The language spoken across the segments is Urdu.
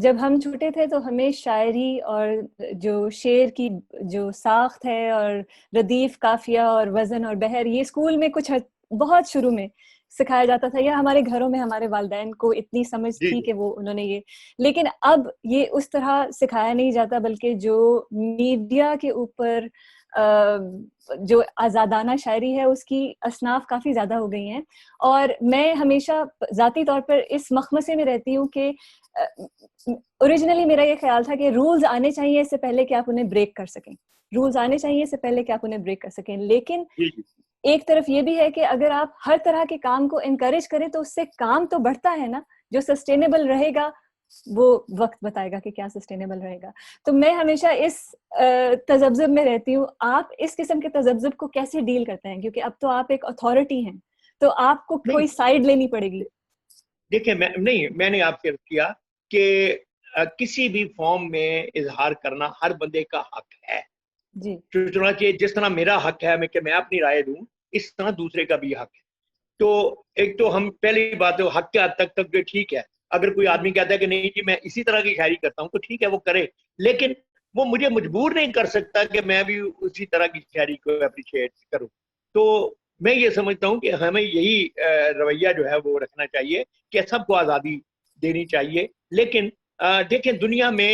جب ہم چھوٹے تھے تو ہمیں شاعری اور جو شعر کی جو ساخت ہے اور ردیف قافیہ اور وزن اور بحر یہ اسکول میں کچھ بہت شروع میں سکھایا جاتا تھا، یا ہمارے گھروں میں ہمارے والدین کو اتنی سمجھ جی تھی جی کہ وہ انہوں نے یہ، لیکن اب یہ اس طرح سکھایا نہیں جاتا، بلکہ جو میڈیا کے اوپر جو آزادانہ شاعری ہے اس کی اصناف کافی زیادہ ہو گئی ہیں. اور میں ہمیشہ ذاتی طور پر اس مخمصے میں رہتی ہوں کہ اوریجنلی میرا یہ خیال تھا کہ رولز آنے چاہیے اس سے پہلے کہ آپ انہیں بریک کر سکیں، رولز آنے چاہیے اس سے پہلے کہ آپ انہیں بریک کر سکیں. لیکن جی جی ایک طرف یہ بھی ہے کہ اگر آپ ہر طرح کے کام کو انکریج کریں تو اس سے کام تو بڑھتا ہے نا. جو سسٹینیبل رہے گا وہ وقت بتائے گا کہ کیا سسٹینیبل رہے گا. تو میں ہمیشہ اس تذبذب میں رہتی ہوں. آپ اس قسم کے تذبذب کو کیسے ڈیل کرتے ہیں؟ کیونکہ اب تو آپ ایک اتھارٹی ہیں تو آپ کو نہیں کوئی سائیڈ لینی پڑے گی. دیکھیں میں نے آپ سے کیا کہ کسی بھی فارم میں اظہار کرنا ہر بندے کا حق ہے. جی چنانچہ جس طرح میرا حق ہے کہ میں اپنی رائے دوں، اس طرح دوسرے کا بھی حق ہے. تو ایک تو ہم پہلی بات حق کے حد تک جو ٹھیک ہے، اگر کوئی آدمی کہتا ہے کہ نہیں جی میں اسی طرح کی شاعری کرتا ہوں تو ٹھیک ہے وہ کرے، لیکن وہ مجھے مجبور نہیں کر سکتا کہ میں بھی اسی طرح کی شاعری کو اپریشیٹ کروں. تو میں یہ سمجھتا ہوں کہ ہمیں یہی رویہ جو ہے وہ رکھنا چاہیے کہ سب کو آزادی دینی چاہیے. لیکن دیکھیں دنیا میں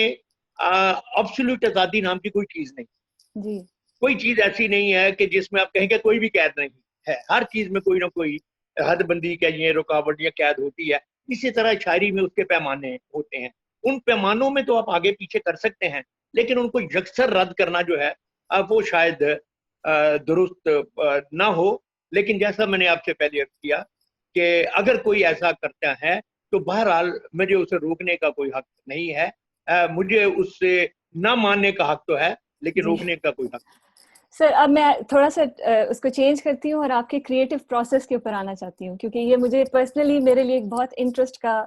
ایبسولوٹ آزادی نام کی کوئی چیز نہیں. جی کوئی چیز ایسی نہیں ہے کہ جس میں آپ کہیں کہ کوئی بھی قید نہیں ہے. ہر چیز میں کوئی نہ کوئی حد بندی کہیے، رکاوٹ یا قید ہوتی ہے. اسی طرح شاعری میں اس کے پیمانے ہوتے ہیں. ان پیمانوں میں تو آپ آگے پیچھے کر سکتے ہیں، لیکن ان کو یکسر رد کرنا جو ہے وہ شاید درست نہ ہو. لیکن جیسا میں نے آپ سے پہلے عرض کیا کہ اگر کوئی ایسا کرتا ہے تو بہرحال مجھے اسے روکنے کا کوئی حق نہیں ہے. مجھے اس سے نہ ماننے کا حق تو ہے، لیکن جی روکنے کا کوئی حق نہیں. سر، اب میں تھوڑا سا اس کو چینج کرتی ہوں اور آپ کے کریٹو پروسیس کے اوپر آنا چاہتی ہوں، کیونکہ یہ مجھے پرسنلی میرے لیے ایک بہت انٹرسٹ کا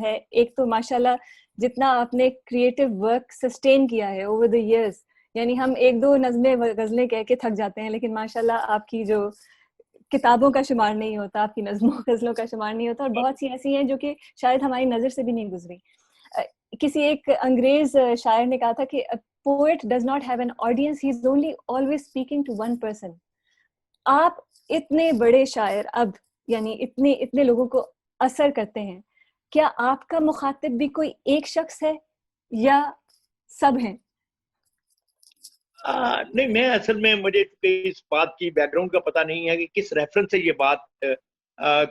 ہے. ایک تو ماشاءاللہ جتنا آپ نے کریٹو ورک سسٹین کیا ہے اوور دا ایئرس، یعنی ہم ایک دو نظمیں غزلیں کہہ کے تھک جاتے ہیں، لیکن ماشاءاللہ آپ کی جو کتابوں کا شمار نہیں ہوتا، آپ کی نظموں غزلوں کا شمار نہیں ہوتا، اور بہت سی ایسی ہیں جو کہ شاید ہماری نظر سے بھی نہیں گزری. کسی ایک انگریز شاعر نے کہا تھا کہ poet does not have an audience, he is only always speaking to one person. آپ اتنے بڑے شاعر، اب یعنی اتنے لوگوں کو اثر کرتے ہیں، کیا آپ کا مخاطب بھی کوئی ایک شخص ہے یا سب ہیں؟ نہیں، میں اصل میں مجھے اس بات کی بیک گراؤنڈ کا پتہ نہیں ہے کہ کس ریفرنس سے یہ بات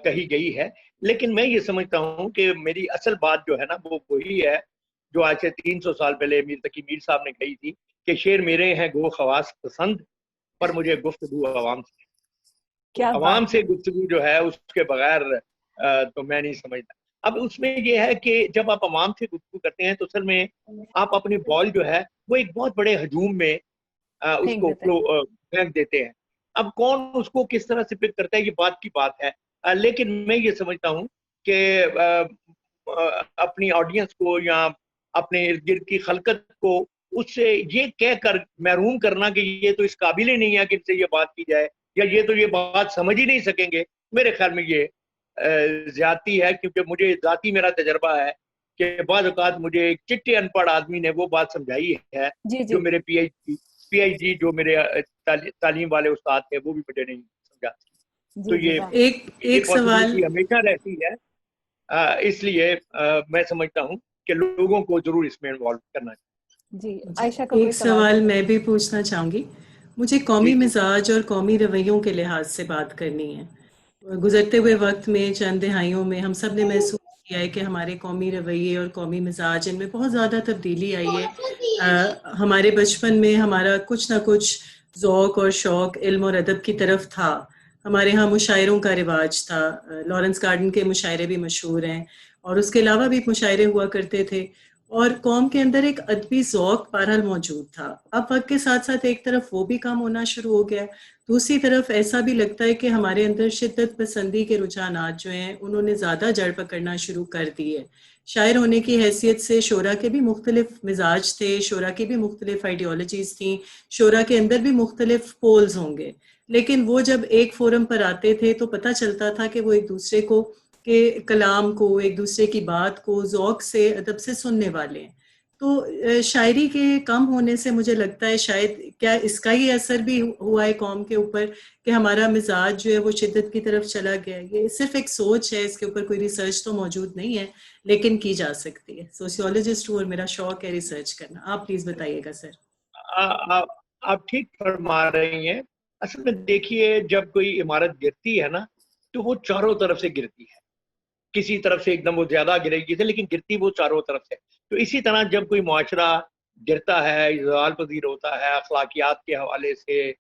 کہی گئی ہے، لیکن میں یہ سمجھتا ہوں کہ میری اصل بات جو ہے نا وہ وہی ہے جو آج سے 300 سال پہلے میر تقی میر صاحب نے کہی تھی کہ شعر میرے ہیں گو خواص پسند، پر مجھے گفتگو عوام سے. کیا عوام بات سے ہے. گفتگو جو ہے اس کے بغیر تو میں نہیں سمجھتا. اب اس میں یہ ہے کہ جب آپ عوام سے گفتگو کرتے ہیں تو اصل میں آپ اپنی بال جو ہے وہ ایک بہت بڑے ہجوم میں اس پھینک کو دیتے ہیں. پھینک دیتے ہیں. اب کون اس کو کس طرح سے پک کرتا ہے یہ بات کی بات ہے. لیکن میں یہ سمجھتا ہوں کہ اپنی آڈینس کو یا اپنے ارد گرد کی خلقت کو اس سے یہ کہہ کر محروم کرنا کہ یہ تو اس قابل ہی نہیں ہے کہ ان سے یہ بات کی جائے، یا یہ تو یہ بات سمجھ ہی نہیں سکیں گے، میرے خیال میں یہ زیادتی ہے. کیونکہ مجھے ذاتی میرا تجربہ ہے کہ بعض اوقات مجھے ایک چٹے ان پڑھ آدمی نے وہ بات سمجھائی ہے جی جو جی میرے پی ایچ ڈی جو میرے تعلیم والے استاد تھے وہ بھی مجھے نہیں سمجھا. تو جی جی یہ واہ. یہ ایک سوال پاسبلٹی ہمیشہ رہتی ہے. اس لیے میں سمجھتا ہوں کہ لوگوں کو ضرور اس میں انوالو کرنا چاہیے. جی عائشہ کا کوئی ایک سوال ہے؟ سوال میں بھی پوچھنا چاہوں گی. مجھے جی قومی جی مزاج اور قومی رویوں کے لحاظ سے بات کرنی ہے. گزرتے ہوئے وقت میں چند دہائیوں میں ہم سب نے محسوس کیا ہے کہ ہمارے قومی رویے اور قومی مزاج ان میں بہت زیادہ تبدیلی آئی ہے. ہمارے بچپن میں ہمارا کچھ نہ کچھ ذوق اور شوق علم اور ادب کی طرف تھا. ہمارے ہاں مشاعروں کا رواج تھا. لارنس گارڈن کے مشاعرے بھی مشہور ہیں، اور اس کے علاوہ بھی مشاعرے ہوا کرتے تھے، اور قوم کے اندر ایک ادبی ذوق بہرحال موجود تھا. اب وقت کے ساتھ ساتھ ایک طرف وہ بھی کام ہونا شروع ہو گیا، دوسری طرف ایسا بھی لگتا ہے کہ ہمارے اندر شدت پسندی کے رجحانات جو ہیں انہوں نے زیادہ جڑ پکڑنا شروع کر دی ہے. شاعر ہونے کی حیثیت سے شعراء کے بھی مختلف مزاج تھے، شعراء کی بھی مختلف آئیڈیالوجیز تھیں، شعراء کے اندر بھی مختلف پولز ہوں گے، لیکن وہ جب ایک فورم پر آتے تھے تو پتہ چلتا تھا کہ وہ ایک دوسرے کو کہ کلام کو، ایک دوسرے کی بات کو ذوق سے، ادب سے سننے والے ہیں. تو شاعری کے کم ہونے سے مجھے لگتا ہے شاید کیا اس کا ہی اثر بھی ہوا ہے قوم کے اوپر کہ ہمارا مزاج جو ہے وہ شدت کی طرف چلا گیا ہے. یہ صرف ایک سوچ ہے، اس کے اوپر کوئی ریسرچ تو موجود نہیں ہے لیکن کی جا سکتی ہے. سوسیولوجسٹ ہوں اور میرا شوق ہے ریسرچ کرنا. آپ پلیز بتائیے گا سر. آپ ٹھیک فرما رہی ہیں. اصل میں دیکھیے جب کوئی عمارت گرتی ہے نا تو وہ چاروں طرف سے گرتی ہے. کسی طرف سے ایک دم وہ زیادہ گرے گی تھے لیکن گرتی وہ چاروں طرف سے. تو اسی طرح جب کوئی معاشرہ گرتا ہے، زوال پذیر ہوتا ہے اخلاقیات کے حوالے سے،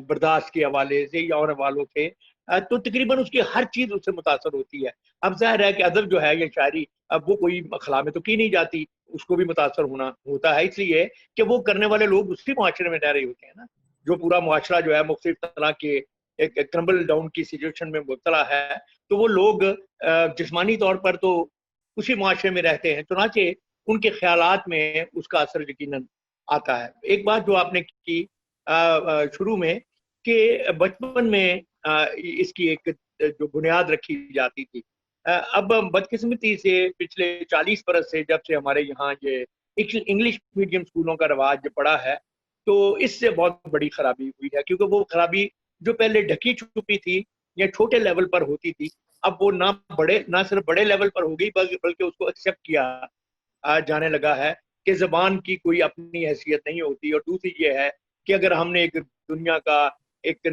برداشت کے حوالے سے یا اور حوالوں سے، تو تقریباً اس کی ہر چیز اس سے متاثر ہوتی ہے. اب ظاہر ہے کہ ادب جو ہے یا شاعری، اب وہ کوئی خلا میں تو کی نہیں جاتی، اس کو بھی متاثر ہونا ہوتا ہے، اس لیے کہ وہ کرنے والے لوگ اسی معاشرے میں رہ رہے ہوتے ہیں نا. جو پورا معاشرہ جو ہے مختلف طرح کے ایک کرمبل ڈاؤن کی سچویشن میں مبتلا ہے، تو وہ لوگ جسمانی طور پر تو اسی معاشرے میں رہتے ہیں، چنانچہ ان کے خیالات میں اس کا اثر یقیناً آتا ہے. ایک بات جو آپ نے کی شروع میں کہ بچپن میں اس کی ایک جو بنیاد رکھی جاتی تھی، اب بدقسمتی سے پچھلے 40 برس سے جب سے ہمارے یہاں یہ انگلش میڈیم اسکولوں کا رواج پڑا ہے، تو اس سے بہت بڑی خرابی ہوئی ہے. کیونکہ وہ خرابی جو پہلے ڈھکی چھپی تھی یا چھوٹے لیول پر ہوتی تھی، اب وہ نہ صرف بڑے لیول پر ہو گئی بلکہ اس کو ایکسیپٹ کیا جانے لگا ہے کہ زبان کی کوئی اپنی حیثیت نہیں ہوتی. اور دوسری یہ ہے کہ اگر ہم نے ایک دنیا کا ایک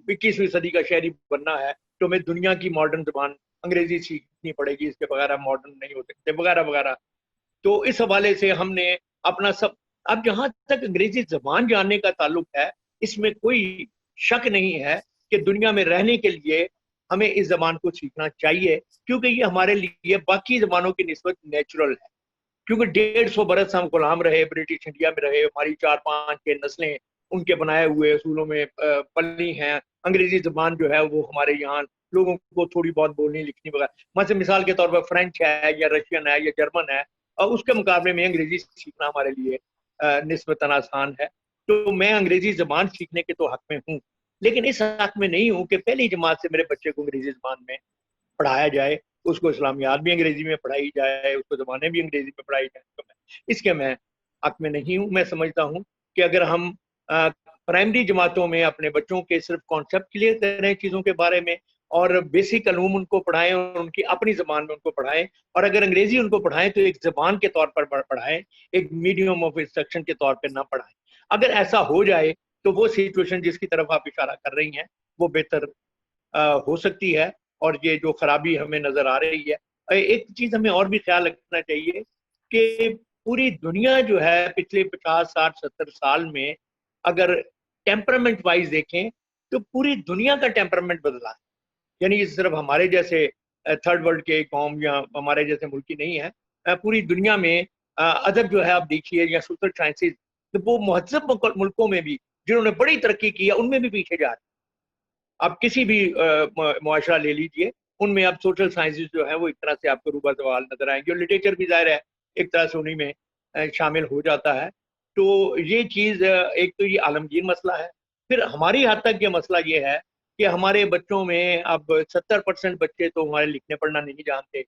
21ویں صدی کا شہری بننا ہے تو ہمیں دنیا کی ماڈرن زبان انگریزی سیکھنی پڑے گی، اس کے بغیر ہم ماڈرن نہیں ہو سکتے وغیرہ وغیرہ. تو اس حوالے سے ہم نے اپنا اب جہاں تک انگریزی زبان جاننے کا تعلق ہے، اس میں کوئی شک نہیں ہے کہ دنیا میں رہنے کے لیے ہمیں اس زبان کو سیکھنا چاہیے، کیونکہ یہ ہمارے لیے باقی زبانوں کی نسبت نیچرل ہے. کیونکہ 150 برس ہم غلام رہے، برٹش انڈیا میں رہے، ہماری 4-5 کے نسلیں ان کے بنائے ہوئے اصولوں میں پلی ہیں. انگریزی زبان جو ہے وہ ہمارے یہاں لوگوں کو تھوڑی بہت بولنی لکھنی وغیرہ، مثال کے طور پر فرینچ ہے یا رشین ہے یا جرمن ہے، اور اس کے مقابلے میں انگریزی سیکھنا ہمارے لیے نسبتاً آسان ہے. تو میں انگریزی زبان سیکھنے کے تو حق میں ہوں، لیکن اس حق میں نہیں ہوں کہ پہلی جماعت سے میرے بچے کو انگریزی زبان میں پڑھایا جائے، اس کو اسلامیات بھی انگریزی میں پڑھائی جائے، اس کو زبانیں بھی انگریزی میں پڑھائی جائیں. تو اس کے میں حق میں نہیں ہوں. میں سمجھتا ہوں کہ اگر ہم پرائمری جماعتوں میں اپنے بچوں کے صرف کانسیپٹ کلیئر کریں چیزوں کے بارے میں، اور بیسک علوم ان کو پڑھائیں اور ان کی اپنی زبان میں ان کو پڑھائیں، اور اگر انگریزی ان کو پڑھائیں تو ایک زبان کے طور پر پڑھائیں، ایک میڈیم آف انسٹرکشن کے طور پر نہ پڑھائیں. اگر ایسا ہو جائے تو وہ سچویشن جس کی طرف آپ اشارہ کر رہی ہیں وہ بہتر ہو سکتی ہے. اور یہ جو خرابی ہمیں نظر آ رہی ہے، ایک چیز ہمیں اور بھی خیال رکھنا چاہیے کہ پوری دنیا جو ہے پچھلے 50 60 70 سال میں اگر ٹیمپرمنٹ وائز دیکھیں تو پوری دنیا کا ٹیمپرمنٹ بدلا ہے. یعنی صرف ہمارے جیسے تھرڈ ورلڈ کے قوم یا ہمارے جیسے ملکی نہیں ہے، پوری دنیا میں ادب جو ہے آپ دیکھیے یا سوشل سائنسز، وہ مہذب ملکوں میں بھی جنہوں نے بڑی ترقی کی ہے ان میں بھی پیچھے جا رہے ہیں. آپ کسی بھی معاشرہ لے لیجئے، ان میں اب سوشل سائنسز جو ہے وہ ایک طرح سے آپ کو روبہ زوال نظر آئیں گے، اور لٹریچر بھی ظاہر ہے ایک طرح سے انہی میں شامل ہو جاتا ہے. تو یہ چیز ایک تو یہ عالمگیر مسئلہ ہے. پھر ہماری حد تک یہ مسئلہ یہ ہے کہ ہمارے بچوں میں اب 70% بچے تو ہمارے لکھنے پڑھنا نہیں جانتے.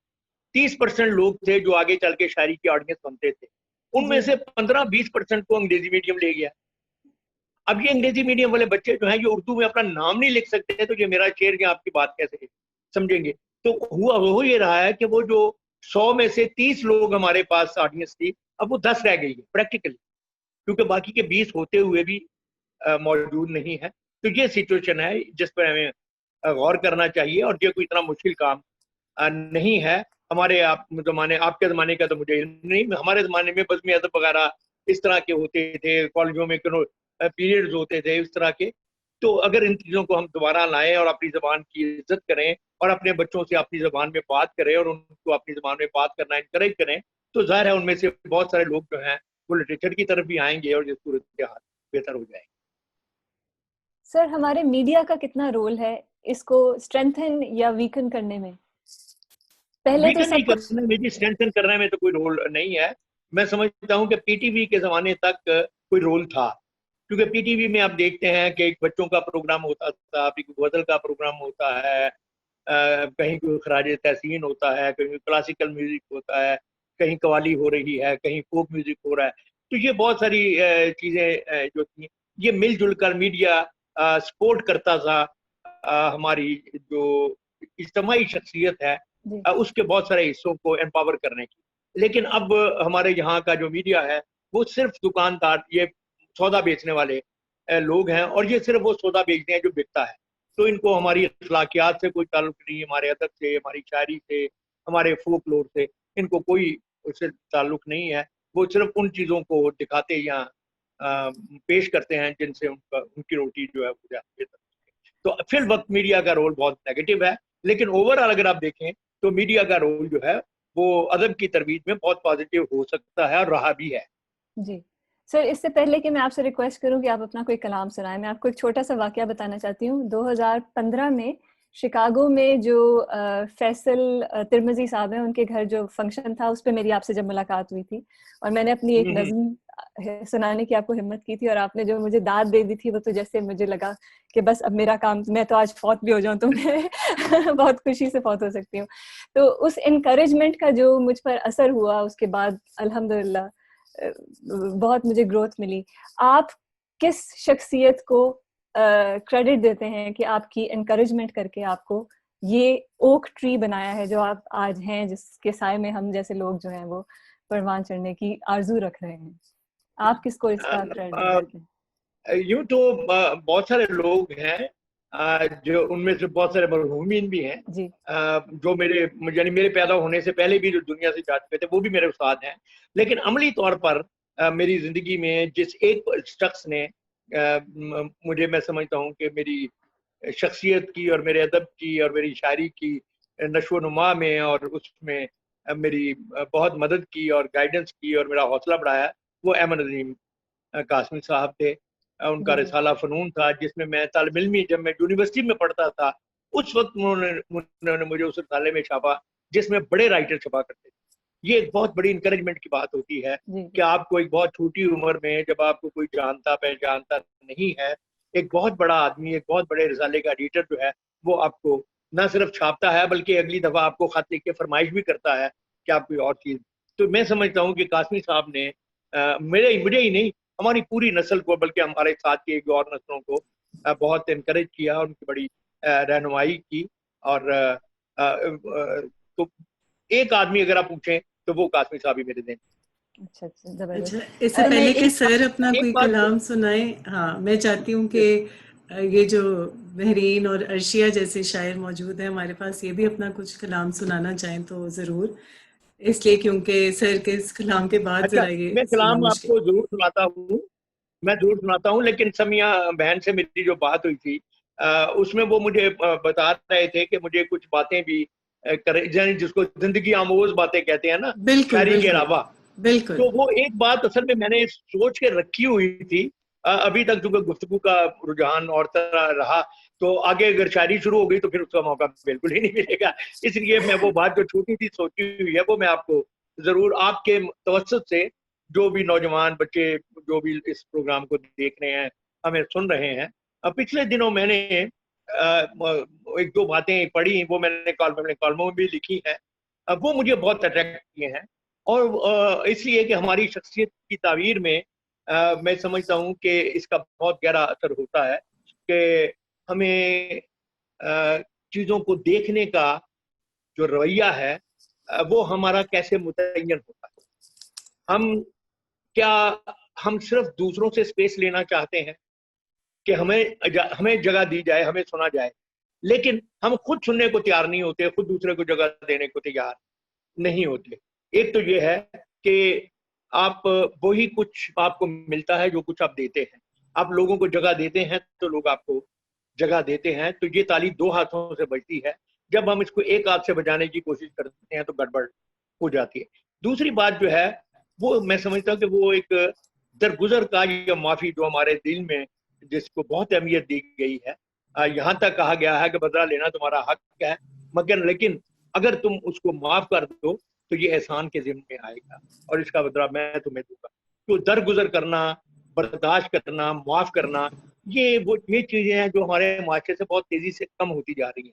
30% لوگ تھے جو آگے چل کے شاعری کی آڈینس بنتے تھے، ان میں سے 15-20% کو انگریزی میڈیم لے گیا. اب یہ انگریزی میڈیم والے بچے جو ہیں یہ اردو میں اپنا نام نہیں لکھ سکتے، تو یہ میرا شعر یا آپ کی بات کیسے سمجھیں گے؟ تو ہوا یہ رہا ہے کہ وہ جو 100 میں سے 30 لوگ ہمارے پاس آڈینس تھی، اب وہ 10 رہ گئی ہے پریکٹیکلی، کیونکہ باقی کے 20 ہوتے ہوئے بھی موجود نہیں ہے. تو یہ سچویشن ہے جس پر ہمیں غور کرنا چاہیے، اور یہ کوئی اتنا مشکل کام نہیں ہے. ہمارے آپ کے زمانے کا تو مجھے علم نہیں، ہمارے زمانے میں بزم ادب وغیرہ اس طرح کے ہوتے تھے، کالجوں میں پیریڈز ہوتے تھے اس طرح کے. تو اگر ان چیزوں کو ہم دوبارہ لائیں اور اپنی زبان کی عزت کریں اور اپنے بچوں سے اپنی زبان میں بات کریں اور ان کو اپنی زبان میں بات کرنا انکریج کریں، تو ظاہر ہے ان میں سے بہت سارے لوگ جو ہیں وہ لٹریچر کی طرف بھی آئیں گے اور یہ صورتحال بہتر ہو جائے گی. سر ہمارے میڈیا کا کتنا رول ہے اس کو اسٹرینتھن یا ویکن کرنے میں؟ پہلے تو سب کچھ اسٹرینتھن کرنے میں تو کوئی رول نہیں ہے. میں سمجھتا ہوں کہ پی ٹی وی کے زمانے تک کوئی رول تھا، کیونکہ PTV میں آپ دیکھتے ہیں کہ ایک بچوں کا پروگرام ہوتا تھا، ایک غزل کا پروگرام ہوتا ہے، کہیں کوئی خراج تحسین ہوتا ہے, کہیں کلاسیکل میوزک ہوتا ہے, کہیں قوالی ہو رہی ہے, کہیں فوک میوزک ہو رہا ہے. تو یہ بہت ساری چیزیں جو تھیں یہ مل جل کر میڈیا سپورٹ کرتا تھا ہماری جو اجتماعی شخصیت ہے اس کے بہت سارے حصوں کو امپاور کرنے کی. لیکن اب ہمارے یہاں کا جو میڈیا ہے وہ صرف دکاندار, یہ سودا بیچنے والے لوگ ہیں, اور یہ صرف وہ سودا بیچتے ہیں جو بکتا ہے. تو ان کو ہماری اخلاقیات سے کوئی تعلق نہیں, ہمارے ادب سے, ہماری شاعری سے, ہمارے فوک لور سے ان کو کوئی اس سے تعلق نہیں ہے. وہ صرف ان چیزوں کو دکھاتے یا پیش کرتے ہیں جن سے ان کی روٹی جو ہے وہ جاتی ہے. تو فی الوقت میڈیا کا رول بہت نیگیٹو ہے, لیکن اوور آل اگر آپ دیکھیں تو میڈیا کا رول جو ہے وہ ادب کی ترویج میں بہت پازیٹیو ہو سکتا ہے اور رہا بھی ہے. جی سر, اس سے پہلے کہ میں آپ سے ریکویسٹ کروں کہ آپ اپنا کوئی کلام سنائیں, میں آپ کو ایک چھوٹا سا واقعہ بتانا چاہتی ہوں. 2015 میں شکاگو میں جو فیصل ترمذی صاحب ہیں, ان کے گھر جو فنکشن تھا اس پہ میری آپ سے جب ملاقات ہوئی تھی, اور میں نے اپنی ایک نظم سنانے کی آپ کو ہمت کی تھی, اور آپ نے جو مجھے داد دے دی تھی وہ تو جیسے مجھے لگا کہ بس اب میرا کام, میں تو آج فوت بھی ہو جاؤں تو میں بہت خوشی سے فوت ہو سکتی ہوں. تو اس انکریجمنٹ کا جو مجھ پر اثر ہوا اس کے بعد الحمدللہ بہت مجھے گروتھ ملی. آپ کس شخصیت کو کریڈٹ دیتے ہیں کہ آپ کی انکریجمنٹ کر کے آپ کو یہ اوک ٹری بنایا ہے جو آپ آج ہیں, جس کے سائے میں ہم جیسے لوگ جو ہیں وہ پروان چڑھنے کی آرزو رکھ رہے ہیں؟ آپ کس کو اس کا کریڈٹ دیتے ہیں؟ یوں تو بہت سارے لوگ ہیں جو ان میں سے بہت سارے مرحومین بھی ہیں جی, جو یعنی میرے پیدا ہونے سے پہلے بھی جو دنیا سے جا چکے تھے وہ بھی میرے استاد ہیں. لیکن عملی طور پر میری زندگی میں جس ایک شخص نے مجھے, میں سمجھتا ہوں کہ میری شخصیت کی اور میرے ادب کی اور میری شاعری کی نشو و نما میں اور اس میں میری بہت مدد کی اور گائیڈنس کی اور میرا حوصلہ بڑھایا, وہ احمد عظیم قاسمی صاحب تھے. ان کا رسالہ فنون تھا جس میں میں طالب علمی, جب میں یونیورسٹی میں پڑھتا تھا اس وقت انہوں نے مجھے اس رسالے میں چھاپا جس میں بڑے رائٹر چھپا کرتے تھے. یہ ایک بہت بڑی انکریجمنٹ کی بات ہوتی ہے کہ آپ کو ایک بہت چھوٹی عمر میں, جب آپ کو کوئی جانتا پہچانتا نہیں ہے, ایک بہت بڑا آدمی, ایک بہت بڑے رسالے کا ایڈیٹر جو ہے وہ آپ کو نہ صرف چھاپتا ہے بلکہ اگلی دفعہ آپ کو خط لکھ کے فرمائش بھی کرتا ہے کہ آپ کوئی اور چیز. تو میں سمجھتا ہوں کہ قاسمی صاحب نے مجھے ہی نہیں, ہماری پوری نسل کو, بلکہ ہمارے ساتھ کی ایک اور نسلوں کو بہت انکریج کیا, ان کی بڑی رہنمائی کی. اور تو ایک آدمی اگر آپ پوچھیں تو وہ قاسمی صاحب ہی میرے دیں. اچھا, اس سے پہلے کہ سر اپنا کوئی کلام سنائیں, ہاں میں چاہتی ہوں کہ یہ جو بحرین اور عرشیہ جیسے شاعر موجود ہیں ہمارے پاس, یہ بھی اپنا کچھ کلام سنانا چاہیں تو ضرور, اس لیے کیونکہ سر کے اس کلام کے بعد ذرا یہ میں کلام آپ کو ضرور سناتا ہوں, لیکن سمیہ بہن سے میری جو بات ہوئی تھی اس میں وہ مجھے بتا رہے تھے کہ مجھے کچھ باتیں بھی یعنی جس کو زندگی آموز باتیں کہتے ہیں نا, شاعری کے علاوہ. بالکل, تو وہ ایک بات اصل میں نے سوچ کے رکھی ہوئی تھی, ابھی تک چونکہ گفتگو کا رجحان اور طرح رہا, تو آگے اگر شاعری شروع ہو گئی تو پھر اس کا موقع بالکل ہی نہیں ملے گا. اس لیے میں وہ بات جو چھوٹی سی سوچی ہوئی ہے وہ میں آپ کو ضرور آپ کے توسط سے, جو بھی نوجوان بچے جو بھی اس پروگرام کو دیکھ رہے ہیں, ہمیں سن رہے ہیں, پچھلے دنوں میں نے ایک دو باتیں پڑھی, وہ میں نے کالموں میں بھی لکھی ہیں, وہ مجھے بہت اٹریکٹ کیے ہیں. اور اس لیے کہ ہماری شخصیت کی تعبیر میں میں سمجھتا ہوں کہ اس کا بہت گہرا اثر ہوتا ہے کہ ہمیں چیزوں کو دیکھنے کا جو رویہ ہے وہ ہمارا کیسے متعین ہوتا ہے. ہم صرف دوسروں سے اسپیس لینا چاہتے ہیں کہ ہمیں جگہ دی جائے, ہمیں سنا جائے, لیکن ہم خود سننے کو تیار نہیں ہوتے, خود دوسرے کو جگہ دینے کو تیار نہیں ہوتے. ایک تو یہ ہے کہ آپ وہی کچھ آپ کو ملتا ہے جو کچھ آپ دیتے ہیں. آپ لوگوں کو جگہ دیتے ہیں تو لوگ آپ کو جگہ دیتے ہیں. تو یہ تالی دو ہاتھوں سے بجتی ہے. جب ہم اس کو ایک ہاتھ سے بجانے کی کوشش کرتے ہیں تو گڑبڑ ہو جاتی ہے. دوسری بات جو ہے وہ میں سمجھتا ہوں کہ وہ ایک درگزر کا یا معافی جو ہمارے دل میں جس کو بہت اہمیت دی گئی ہے, یہاں تک کہا گیا ہے کہ بدلہ لینا تمہارا حق ہے, مگر لیکن اگر تم اس کو معاف کر دو تو یہ احسان کے ذمہ میں آئے گا اور اس کا بدلہ میں تمہیں دوں گا. تو درگزر کرنا, برداشت کرنا, معاف کرنا, یہ چیزیں ہیں جو ہمارے معاشرے سے بہت تیزی سے کم ہوتی جا رہی ہیں.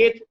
1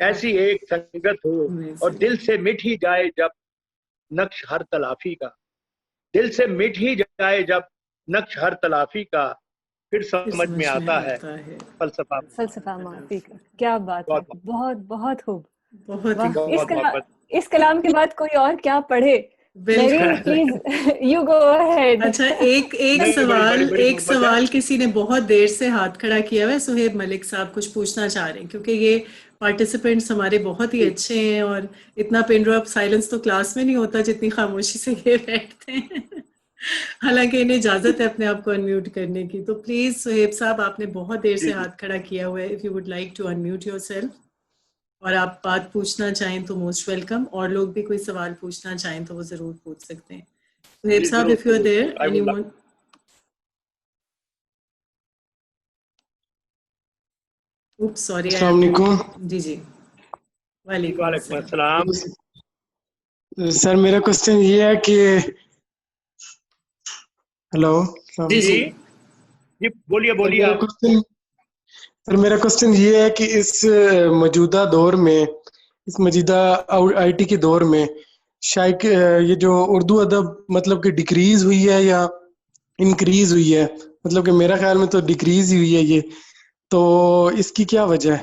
ایسی ایک سنگت ہو اور دل سے مٹ ہی جائے جب نقش ہر تلافی کا، دل سے مٹ ہی جائے جب نقش ہر تلافی کا، پھر سمجھ میں آتا ہے فلسفہ معافی کا. کیا بات ہے، بہت بہت خوب. بہت اس کلام کے بعد کوئی اور کیا پڑھے؟ Please you go ahead. اچھا، ایک سوال کسی نے بہت دیر سے ہاتھ کھڑا کیا ہے، سہیب ملک صاحب کچھ پوچھنا چاہ رہے ہیں، کیونکہ یہ پارٹیسپینٹس ہمارے بہت ہی اچھے ہیں اور اتنا پن ڈراپ سائلنس تو کلاس میں نہیں ہوتا جتنی خاموشی سے یہ بیٹھتے ہیں. حالانکہ انہیں اجازت ہے اپنے آپ کو انمیوٹ کرنے کی. تو پلیز سہیب صاحب، آپ نے بہت دیر سے ہاتھ کھڑا کیا ہوا ہے. If you would like to unmute yourself اور آپ بات پوچھنا چاہیں تو موسٹ ویلکم. اور لوگ بھی کوئی سوال پوچھنا چاہیں تو وہ ضرور پوچھ سکتے ہیں. سہیب صاحب، if you're there, anyone? Oops, sorry. السلام علیکم. جی وعلیکم السلام. سر میرا کوشچن یہ ہے کہ ہلو. جی بولیے آپ. سر میرا کوشچن یہ ہے کہ اس موجودہ دور میں، اس موجودہ آئی ٹی کے دور میں شاید یہ جو اردو ادب مطلب کہ ڈیکریز ہوئی ہے یا انکریز ہوئی ہے؟ مطلب کہ میرا خیال میں تو ڈیکریز ہی ہوئی ہے یہ، تو اس کی کیا وجہ ہے؟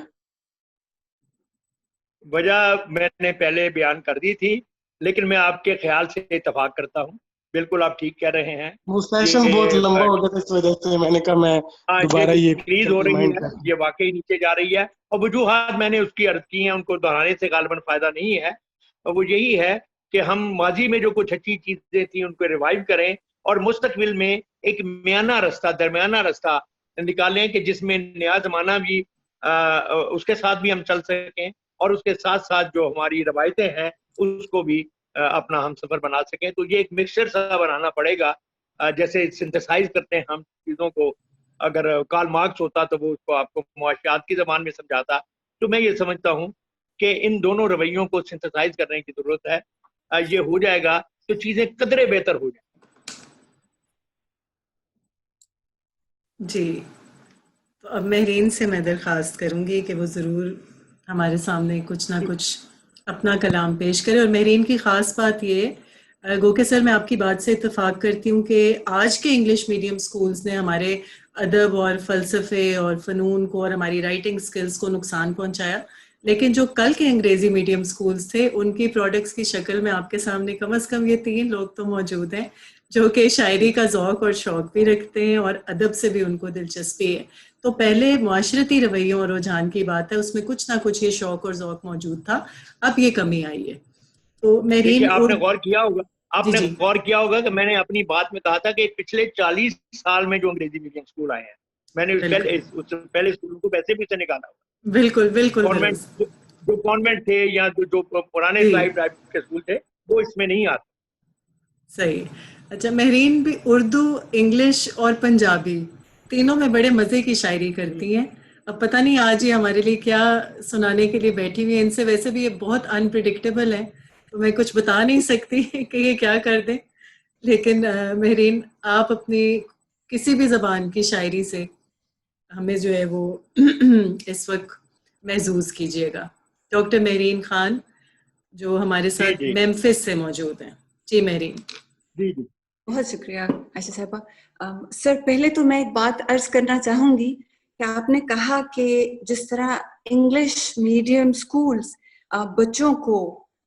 وجہ میں نے پہلے بیان کر دی تھی، لیکن میں آپ کے خیال سے اتفاق کرتا ہوں. بالکل آپ ٹھیک کہہ رہے ہیں. وہ سیشن بہت لمبا ہو گیا اس وجہ سے میں نے کہا میں دوبارہ یہ ڈیکریز ہو رہی ہے، یہ واقعی نیچے جا رہی ہے. اور وجوہات میں نے اس کی عرض کی ہیں، ان کو دہرانے سے غالباً فائدہ نہیں ہے. اور وہ یہی ہے کہ ہم ماضی میں جو کچھ اچھی چیزیں تھیں ان کو ریوائیو کریں اور مستقبل میں ایک درمیانہ رستہ نکالیں کہ جس میں نیا زمانہ بھی اس کے ساتھ بھی ہم چل سکیں اور اس کے ساتھ ساتھ جو ہماری روایتیں ہیں اس کو بھی اپنا ہم سفر بنا سکیں. تو یہ ایک مکسچر سا بنانا پڑے گا، جیسے سنتھسائز کرتے ہیں ہم چیزوں کو. اگر کارل مارکس ہوتا تو وہ اس کو آپ کو معاشیات کی زبان میں سمجھاتا. تو میں یہ سمجھتا ہوں کہ ان دونوں رویوں کو سنتھسائز کرنے کی ضرورت ہے. یہ ہو جائے گا تو چیزیں قدرے بہتر ہو جائیں. جی، تو اب مہرین سے میں درخواست کروں گی کہ وہ ضرور ہمارے سامنے کچھ نہ کچھ اپنا کلام پیش کرے. اور مہرین کی خاص بات یہ، گو کہ سر میں آپ کی بات سے اتفاق کرتی ہوں کہ آج کے انگلش میڈیم سکولز نے ہمارے ادب اور فلسفے اور فنون کو اور ہماری رائٹنگ سکلز کو نقصان پہنچایا، لیکن جو کل کے انگریزی میڈیم سکولز تھے ان کی پروڈکٹس کی شکل میں آپ کے سامنے کم از کم یہ 3 لوگ تو موجود ہیں جو کہ شاعری کا ذوق اور شوق بھی رکھتے ہیں اور ادب سے بھی ان کو دلچسپی ہے. تو پہلے معاشرتی رویوں اور رجحان کی بات ہے، اس میں کچھ نہ کچھ یہ شوق اور ذوق موجود تھا، اب یہ کمی آئی ہے. تو مہرین، آپ نے غور کیا ہوگا کہ میں نے اپنی بات میں کہا تھا کہ پچھلے 40 سال میں جو انگریزی میڈیم اسکول آئے ہیں، میں نے پہلے اسکولوں کو ویسے بھی سے نکالا ہوا. بالکل جو کانوینٹ تھے یا جو پرانے ٹائپ کے اسکول تھے وہ اس میں نہیں آتے. صحیح. اچھا مہرین بھی اردو، انگلش اور پنجابی تینوں میں بڑے مزے کی شاعری کرتی ہیں. اب پتہ نہیں آج یہ ہمارے لیے کیا سنانے کے لیے بیٹھی ہوئی ہیں. ان سے ویسے بھی یہ بہت انپریڈکٹیبل ہے، تو میں کچھ بتا نہیں سکتی کہ یہ کیا کر دیں. لیکن مہرین، آپ اپنی کسی بھی زبان کی شاعری سے ہمیں جو ہے وہ اس وقت محظوظ کیجیے گا. ڈاکٹر مہرین خان جو ہمارے ساتھ میمفس سے موجود ہیں. جی مہرین. جی بہت شکریہ عائشہ صاحبہ. سر پہلے تو میں ایک بات عرض کرنا چاہوں گی کہ آپ نے کہا کہ جس طرح انگلش میڈیم سکولز بچوں کو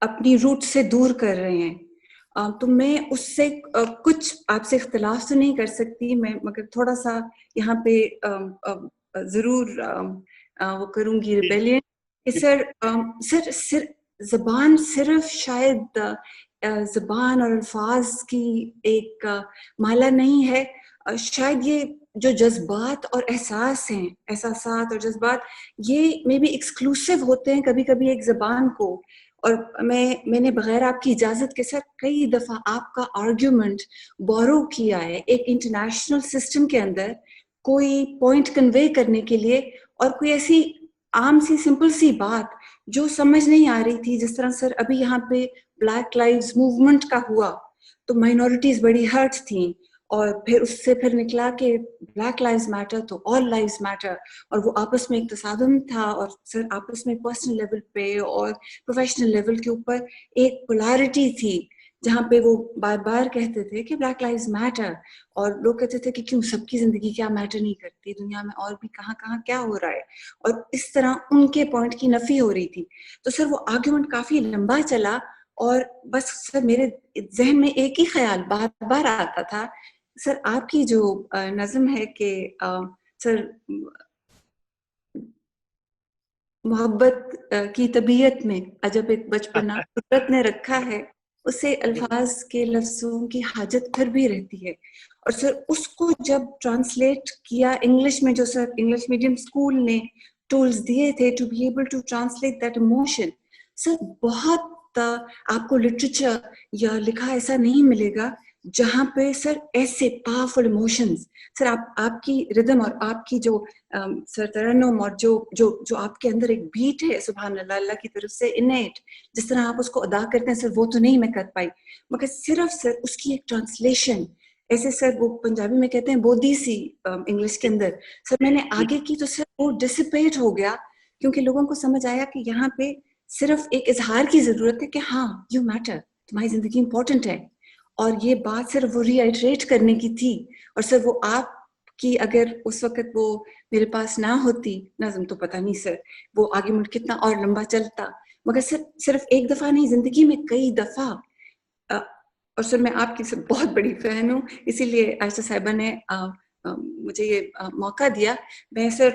اپنی روٹ سے دور کر رہے ہیں، تو میں اس سے کچھ آپ سے اختلاف تو نہیں کر سکتی میں، مگر تھوڑا سا یہاں پہ ضرور وہ کروں گی ریبیلین کہ سر زبان صرف شاید زبان اور الفاظ کی ایک مالا نہیں ہے. شاید یہ جو جذبات اور احساسات اور جذبات یہ میں بھی ایکسکلوسیو ہوتے ہیں کبھی کبھی ایک زبان کو. اور میں نے بغیر آپ کی اجازت کے سر کئی دفعہ آپ کا آرگیومنٹ بورو کیا ہے ایک انٹرنیشنل سسٹم کے اندر کوئی پوائنٹ کنوے کرنے کے لیے، اور کوئی ایسی عام سی سمپل سی بات جو سمجھ نہیں آ رہی تھی. جس طرح سر ابھی یہاں پہ بلیک لائیوز موومنٹ کا ہوا تو مائنورٹیز بڑی ہرٹ تھیں، اور پھر اس سے پھر نکلا کہ بلیک لائوز میٹر تو آل لائوز میٹر, اور وہ آپس میں ایک تصادم تھا, اور سر آپس میں پرسنل لیول پہ اور پروفیشنل لیول کے اوپر ایک پولیرٹی تھی جہاں پہ وہ بار بار کہتے تھے کہ بلیک لائوز میٹر, اور لوگ کہتے تھے کہ کیوں سب کی زندگی کیا میٹر نہیں کرتی دنیا میں, اور بھی کہاں کہاں کیا ہو رہا ہے, اور اس طرح ان کے پوائنٹ کی نفی ہو رہی تھی. تو سر وہ آرگیومنٹ کافی لمبا چلا, اور بس سر میرے ذہن میں ایک ہی خیال بار بار آتا تھا, سر آپ کی جو نظم ہے کہ سر محبت کی طبیعت میں عجب ایک بچپنا قدرت نے رکھا ہے, اسے الفاظ کے لفظوں کی حاجت پھر بھی رہتی ہے. اور سر اس کو جب ٹرانسلیٹ کیا انگلش میں, جو سر انگلش میڈیم اسکول نے ٹولز دیے تھے to be able to translate that emotion, sir بہت آپ کو لٹریچر یا لکھا ایسا نہیں ملے گا جہاں پہ سر ایسے پاورفل ایموشنز, سر آپ کی ردم اور آپ کی جو سر ترنم اور جو آپ کے اندر ایک بیٹ ہے سبحان اللہ اللہ کی طرف سے انیٹ, جس طرح آپ اس کو ادا کرتے ہیں سر وہ تو نہیں میں کر پائی, مگر صرف سر اس کی ایک ٹرانسلیشن ایسے سر وہ پنجابی میں کہتے ہیں بودی سی انگلش کے اندر, سر میں نے آگے کی تو سر وہ ڈسپیٹ ہو گیا, کیونکہ لوگوں کو سمجھ آیا کہ یہاں پہ صرف ایک اظہار کی ضرورت ہے کہ ہاں یو میٹر, تمہاری زندگی امپورٹنٹ ہے, اور یہ بات صرف وہ ری آئٹریٹ کرنے کی تھی. اور سر وہ آپ کی اگر اس وقت وہ میرے پاس نہ ہوتی نظم تو پتہ نہیں سر وہ آرگیومنٹ کتنا اور لمبا چلتا, مگر سر صرف ایک دفعہ نہیں زندگی میں کئی دفعہ. اور سر میں آپ کی سر بہت بڑی فین ہوں, اسی لیے عائشہ صاحبہ نے مجھے یہ موقع دیا. میں سر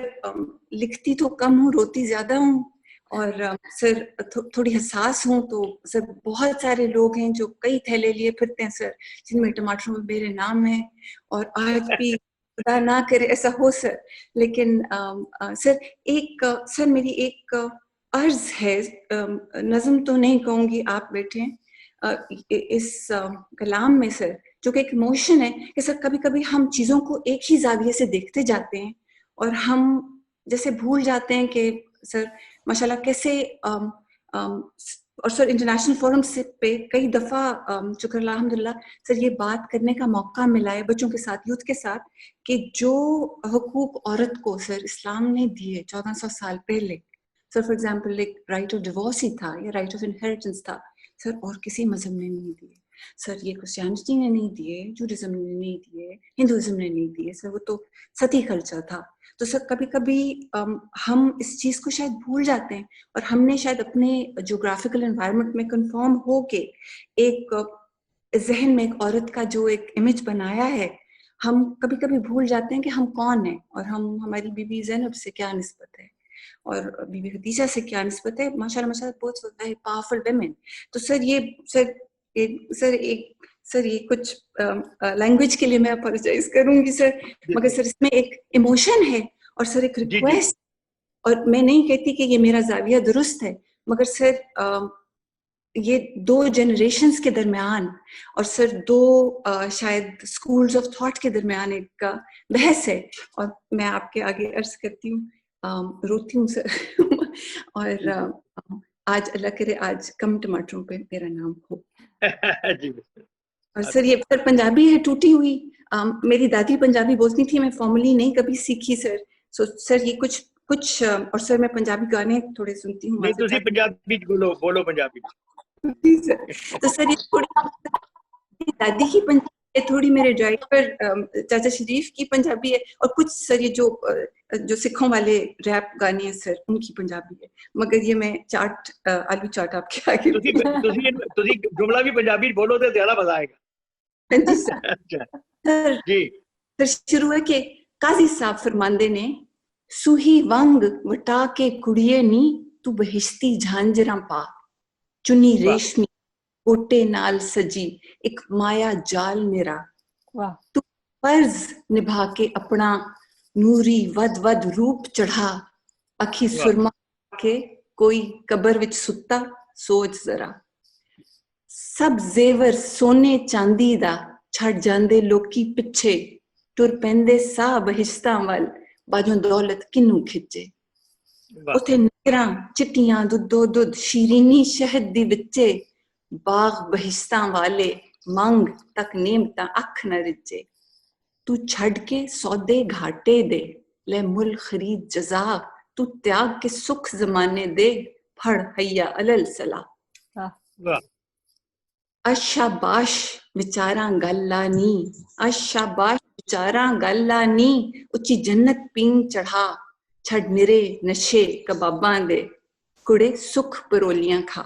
لکھتی تو کم ہوں, روتی زیادہ ہوں, اور سر تھوڑی حساس ہوں, تو سر بہت سارے لوگ ہیں جو کئی تھیلے لیے پھرتے ہیں سر جن میں ٹماٹروں میں میرے نام ہے, اور آج بھی خدا نہ کرے ایسا ہو سر. لیکن سر ایک سر میری ایک عرض ہے, نظم تو نہیں کہوں گی, آپ بیٹھے اس کلام میں سر جو کہ ایک ایموشن ہے کہ سر کبھی کبھی ہم چیزوں کو ایک ہی زاویے سے دیکھتے جاتے ہیں, اور ہم جیسے بھول جاتے ہیں کہ سر ماشاءاللہ کیسے اور سر انٹرنیشنل فورم سے پہ کئی دفعہ شکر الحمدللہ سر یہ بات کرنے کا موقع ملا ہے بچوں کے ساتھ, یوتھ کے ساتھ, کہ جو حقوق عورت کو سر اسلام نے دیے 1400 سال پہلے, سر فار ایگزامپل ایک رائٹ آف ڈیورس ہی تھا یا رائٹ آف انہیریٹنس تھا, سر اور کسی مذہب نے نہیں دیے, سر یہ کرسچینٹی نے نہیں دیے, جوڈازم نے نہیں دیے, ہندوازم نے نہیں دیے, سر وہ تو ستی کلچر تھا. تو سر کبھی کبھی ہم اس چیز کو شاید بھول جاتے ہیں, اور ہم نے شاید اپنے جغرافیکل انوائرمنٹ میں کنفرم ہو کے ایک ذہن میں ایک عورت کا جو ایک امیج بنایا ہے, ہم کبھی کبھی بھول جاتے ہیں کہ ہم کون ہیں, اور ہماری بی بی زینب سے کیا نسبت ہے, اور بی بی خدیجہ سے کیا نسبت ہے, ماشاءاللہ ماشاءاللہ بہت ویری پاورفل ویمن. تو سر یہ کچھ لینگویج کے لیے میں اپولوجائز کروں گی سر, مگر سر اس میں ایک ایموشن ہے, اور سر ایک ریکویسٹ, اور میں نہیں کہتی کہ یہ میرا زاویہ درست ہے, مگر سر یہ دو جنریشنز کے درمیان اور سر دو شاید سکولز آف تھاٹ کے درمیان ایک بحث ہے, اور میں آپ کے آگے عرض کرتی ہوں, روتی ہوں سر اور آج اللہ کرے آج کم ٹماٹروں پہ میرا نام ہو. اور سر یہ سر پنجابی ہے ٹوٹی ہوئی, میری دادی پنجابی بولتی تھی, میں فارملی نہیں کبھی سیکھی سر. سو سر یہ کچھ اور سر میں پنجابی گانے تھوڑے سنتی ہوں. نہیں تو پنجابی بولو پنجابی. تو سر یہ تھوڑی دادی کی پنجابی ہے, تھوڑی میرے ڈرائیور چاچا شریف کی پنجابی ہے, اور کچھ سر یہ جو سکھوں والے ریپ گانے ہیں سر ان کی پنجابی ہے, مگر یہ میں چاٹ آلو چاٹ آپ کے آگے جملہ بھی پنجابی بولو تو زیادہ مزہ آئے گا. جی سر. جی سر شروع ہے کہ قاضی صاحب فرماندے نے, سوہی وانگ وٹا کے کڑیے نی تو بہشتی جھانجراں پا, چنی ریشمی گوٹے نال سجی ایک مایا جال میرا, تو فرض نبھا کے اپنا نوری ود ود روپ چڑھا, اکھی سرما کے کوئی قبر وچ ستا, سوچ ذرا سب زیور سونے چاندی دا چھڑ جاندے لوکی پچھے, ٹر پیندے سا بہشتاں ول باجوں دولت کنوں کھچے, اتھے نگراں چٹیاں دودو دودھ شیرینی شہد دی وچے, باغ بہشتاں والے منگ تک نیمتاں اکھ نہ رجے. تو چھڑ کے سودے گھاٹے دے لے مل خرید جزا تو تیاگ کے سکھ زمانے دے پھڑ حیا علل سلا اشاباش ਵਿਚਾਰਾਂ ਗੱਲਾਂ ਨੀ اشاباش ਵਿਚਾਰਾਂ ਗੱਲਾਂ ਨੀ ਉੱਚੀ ਜੰਨਤ ਪੀਂਗ ਚੜ੍ਹਾ ਛੱਡ ਨਿਰੇ ਨਸ਼ੇ کباباں دے کڑے سکھ پرولیاں کھا.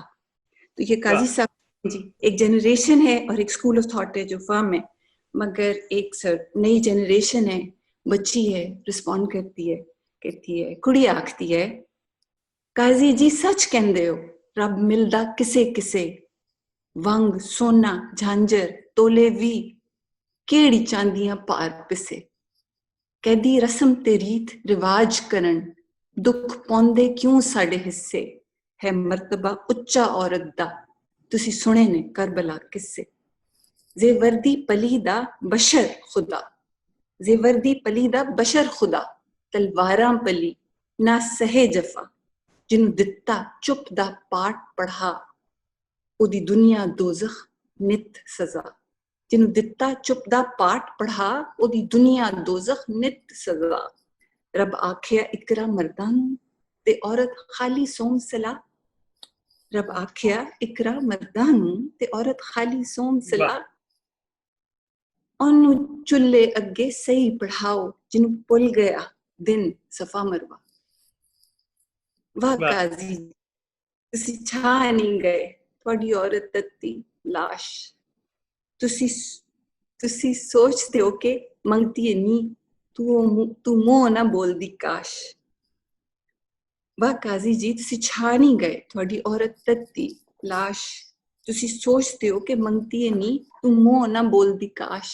تو یہ قاضی صاحب جی ایک جنریشن ہے اور ایک اسکول آف تھاٹ ہے جو فرم ہے, مگر ایک سر نئی جنریشن ہے, بچی ہے, رسپونڈ کرتی ہے کڑی آکھتی ہے قاضی جی سچ کہندے ہو رب ملدا کسے کسے ونگ سونا جھانجر تولے وی کیڑی چاندیاں پار پسے کہدی رسم تے ریت رواج کرن دکھ پوندے کیوں ساڈے حصے ہے مرتبہ اچا عورت دا تسی سنے نے کربلا قصے زے وردی پلی دا بشر خدا زے وردی پلی دا بشر خدا تلواراں پلی نہ سہے جفا جنوں دتا چپ دا پاٹ پڑھا او دی دنیا دوزخ نت سزا جنوں دتا چپ دا پاٹ پڑھا او دی دنیا دوزخ نت سزا رب آکھیا اقرا مردان تے عورت خالی سوم سلا رب آکھیا اقرا مردان تے عورت خالی سوم سلا اونوں چلے اگے صحیح پڑھاؤ جنوں پل گیا دن صفا مروا. واہ قاضی تسی چھا نہیں گئے تھوڑی عورت تتی لاش تسی سوچتے ہو کہ منگتی ہے نی تو منہ نہ بول دی کاش. واہ قاضی جی تسی چھا نہیں گئے تھوڑی عورت تتی لاش تسی سوچتے ہو کہ منگتی ہے نی تو منہ نہ بول دی کاش.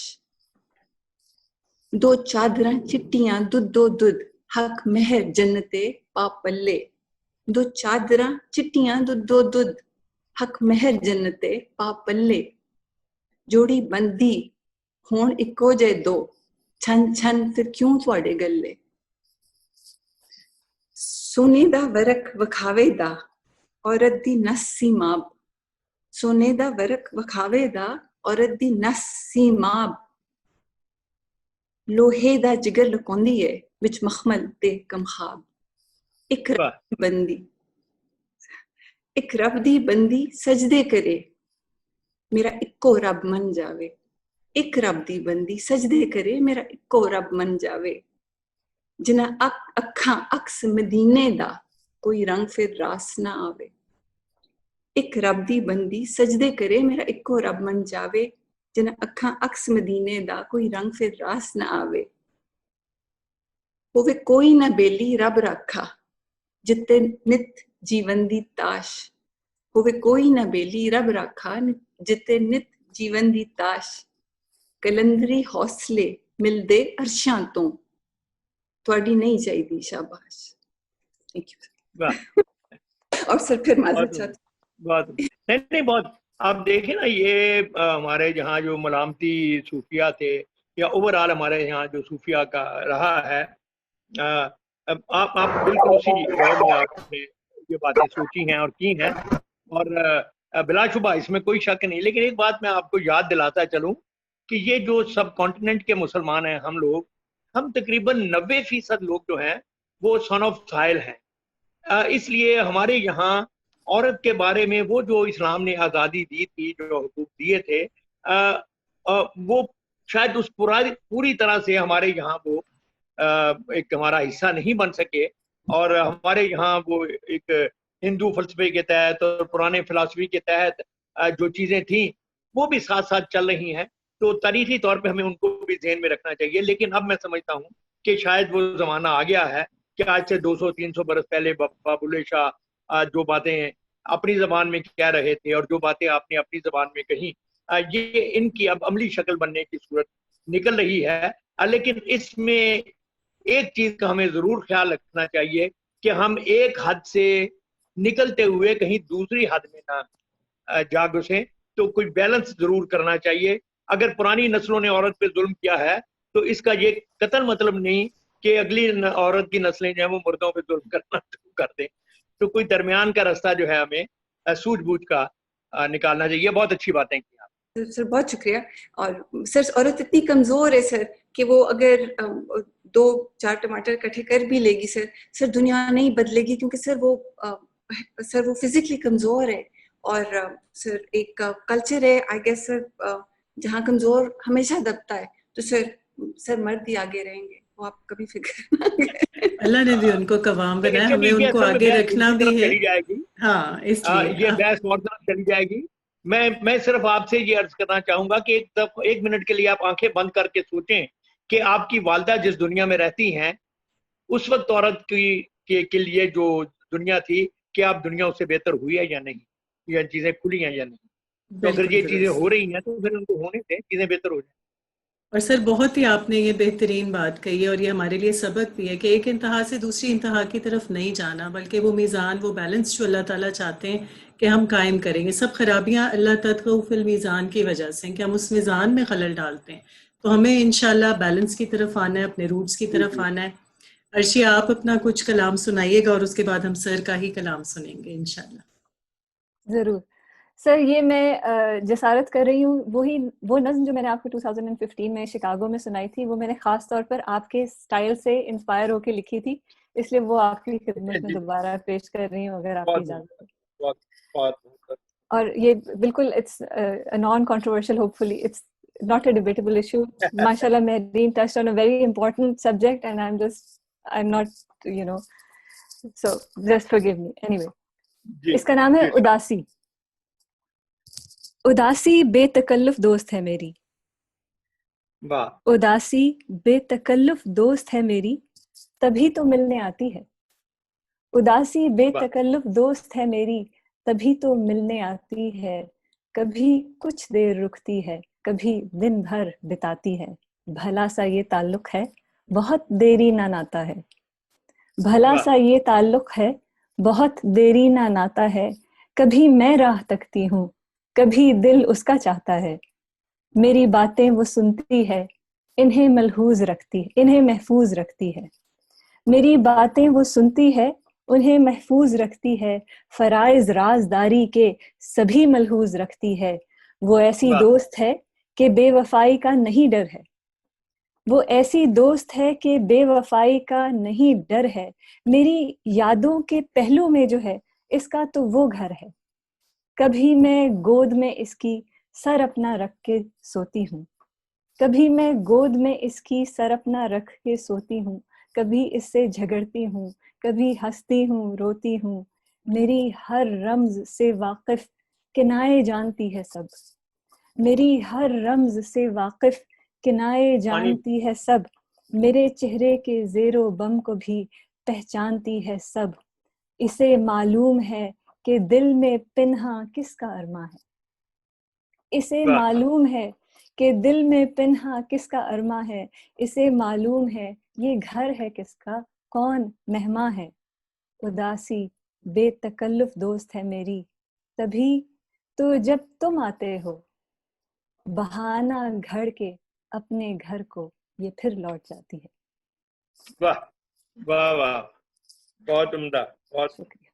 دو چادراں چٹیاں دو دودھ حق مہر جنتے پا پلے دو چادراں چٹیاں دو دودھ حق مہر جنتے پا پلے جوڑی بندی ہون اکو جے دو چھن چھن پھر کیوں تواڈے گلے. سونے دا ورق وکھاوے دا عورت دی نس سیماب سونے دا ورق وکھاوے دا عورت دی نس سیماب لوہے دا جگر لکوندی ہے وچ مخمل تے کمخاب. ایک رب دی بندی سجدے کرے میرا اکو رب من جاوے ایک رب دی بندی سجدے کرے میرا اکو رب من جاوے جنہ اکھاں عکس مدینے دا کوئی رنگ پھر راس نہ آوے. ایک رب دی بندی سجدے کرے میرا اکو رب من جاوے جنہ اکھاں عکس مدینے دا کوئی رنگ پھر راس نہ آوے. ہووے کوئی نہ بیلی رب رکھا جتے نت جیون دی تاش ہووے کوئی نہ بیلی رب رکھا جتے نت جیون دی تاش کلندری حوصلے ملدے عرشاں تو تواڈی نہیں چاہیے شاباش. Thank you. اور سر پھر معذرت چاہتی نہیں بہت آپ دیکھیں نا یہ ہمارے جہاں جو ملامتی صوفیہ تھے یا اوور آل ہمارے یہاں جو صوفیہ کا رہا ہے آپ بالکل اسی دور میں آپ نے یہ باتیں سوچی ہیں اور کی ہیں اور بلا شبہ اس میں کوئی شک نہیں. لیکن ایک بات میں آپ کو یاد دلاتا چلوں کہ یہ جو سب کانٹیننٹ کے مسلمان ہیں ہم تقریباً 90% لوگ جو ہیں وہ سن آف سائل ہیں. اس لیے ہمارے یہاں عورت کے بارے میں وہ جو اسلام نے آزادی دی تھی جو حقوق دیے تھے وہ شاید اس پوری طرح سے ہمارے یہاں وہ ایک ہمارا حصہ نہیں بن سکے. اور ہمارے یہاں وہ ایک ہندو فلسفے کے تحت اور پرانے فلسفی کے تحت جو چیزیں تھیں وہ بھی ساتھ ساتھ چل رہی ہیں. تو تاریخی طور پہ ہمیں ان کو بھی ذہن میں رکھنا چاہیے. لیکن اب میں سمجھتا ہوں کہ شاید وہ زمانہ آ گیا ہے کہ آج سے 200-300 برس پہلے بابا بلے شاہ جو باتیں اپنی زبان میں کہہ رہے تھے اور جو باتیں آپ نے اپنی زبان میں کہیں یہ ان کی اب عملی شکل بننے کی صورت نکل رہی ہے. لیکن اس میں ایک چیز کا ہمیں ضرور خیال رکھنا چاہیے کہ ہم ایک حد سے نکلتے ہوئے کہیں دوسری حد میں نہ جا گھسیں. تو کوئی بیلنس ضرور کرنا چاہیے. اگر پرانی نسلوں نے عورت پہ ظلم کیا ہے تو اس کا یہ قطعاً مطلب نہیں کہ اگلی عورت کی نسلیں جو ہیں وہ مردوں پہ ظلم کرنا شروع کر دیں. تو کوئی درمیان کا راستہ جو ہے ہمیں سوجھ بوجھ کا نکالنا چاہیے. بہت اچھی باتیں کی آپ. سر بہت شکریہ. اور سر عورت اتنی کمزور ہے سر کہ وہ اگر 2-4 ٹماٹر اکٹھے کر بھی لے گی سر دنیا نہیں بدلے گی، کیونکہ سر وہ فزیکلی کمزور ہے. اور سر ایک کلچر ہے آئی گیس سر جہاں کمزور ہمیشہ دبتا ہے، تو سر مرد ہی آگے رہیں گے، وہ آپ کبھی فکر نہ کریں. اللہ نے بھی ان کو قوام بنایا، ہمیں ان کو آگے رکھنا بھی ہے. ہاں اس لیے یہ بحث اور طرف چلی جائے گی. میں صرف آپ سے یہ عرض کرنا چاہوں گا کہ ایک منٹ کے لیے آپ آنکھیں بند کر کے سوچیں کہ آپ کی والدہ جس دنیا میں رہتی ہیں اس وقت عورت کے لیے جو دنیا تھی، کیا اب دنیا اس سے بہتر ہوئی ہے یا نہیں، یا چیزیں کھلی ہیں یا نہیں. تو اگر یہ چیزیں ہو رہی ہیں تو پھر ان کو ہونے دیں، چیزیں بہتر ہو جائیں. اور سر بہت ہی آپ نے یہ بہترین بات کہی ہے، اور یہ ہمارے لیے سبق بھی ہے کہ ایک انتہا سے دوسری انتہا کی طرف نہیں جانا، بلکہ وہ میزان، وہ بیلنس جو اللہ تعالیٰ چاہتے ہیں کہ ہم قائم کریں گے. سب خرابیاں اللہ تدخل فی المیزان کی وجہ سے ہیں کہ ہم اس میزان میں خلل ڈالتے ہیں. تو ہمیں انشاءاللہ بیلنس کی طرف آنا ہے، اپنے روٹس کی طرف آنا ہے. عرشی آپ اپنا کچھ کلام سنائیے گا اور اس کے بعد ہم سر کا ہی کلام سنیں گے انشاءاللہ. ضرور سر. یہ میں جسارت کر رہی ہوں وہ نظم جو میں نے آپ کو 2015 میں شکاگو میں سنائی تھی، وہ میں نے خاص طور پر آپ کے سٹائل سے انسپائر ہو کے لکھی تھی، اس لیے وہ آپ کی خدمت میں دوبارہ پیش کر رہی ہوں اگر آپ کی اجازت ہے. اور یہ بالکل it's non controversial, hopefully it's not a debatable issue. MashaAllah, Mehreen touched on a very important subject and I'm not, so just forgive me. Anyway, اس کا نام ہے اداسی. اداسی بے تکلف دوست ہے میری، اداسی بے تکلف دوست ہے میری، تبھی تو ملنے آتی ہے. اداسی بے تکلف دوست ہے میری، تبھی تو ملنے آتی ہے. کبھی کچھ دیر رکتی ہے، کبھی دن بھر بتاتی ہے. بھلا سا یہ تعلق ہے، بہت دیری نہ ناتا ہے. بھلا سا یہ تعلق ہے، بہت دیری نہ ناتا ہے. کبھی میں راہ تکتی ہوں، کبھی دل اس کا چاہتا ہے. میری باتیں وہ سنتی ہے، انہیں محفوظ رکھتی ہے. میری باتیں وہ سنتی ہے، انہیں محفوظ رکھتی ہے. فرائض رازداری کے سبھی ملحوظ رکھتی ہے. وہ ایسی دوست ہے کہ بے وفائی کا نہیں ڈر ہے. وہ ایسی دوست ہے کہ بے وفائی کا نہیں ڈر ہے. میری یادوں کے پہلو میں جو ہے اس کا تو وہ گھر ہے. کبھی میں گود میں اس کی سر اپنا رکھ کے سوتی ہوں، کبھی میں گود میں اس کی سر اپنا رکھ کے سوتی ہوں. کبھی اس سے جھگڑتی ہوں، کبھی ہنستی ہوں، روتی ہوں. میری ہر رمز سے واقف کنائے جانتی ہے سب. میری ہر رمز سے واقف کنائے جانتی ہے سب. میرے چہرے کے زیر و بم کو بھی پہچانتی ہے سب. اسے معلوم ہے کہ دل میں پنہاں کس کا ارماں ہے. اسے معلوم ہے کہ دل میں پنہاں کس کا ارماں ہے. اسے معلوم ہے یہ گھر ہے کس کا، کون مہماں ہے. اداسی بے تکلف دوست ہے میری، تبھی تو جب تم آتے ہو بہانہ گھڑ کے اپنے گھر کو یہ پھر لوٹ جاتی ہے. واہ واہ واہ، بہت عمدہ، بہت شکریہ.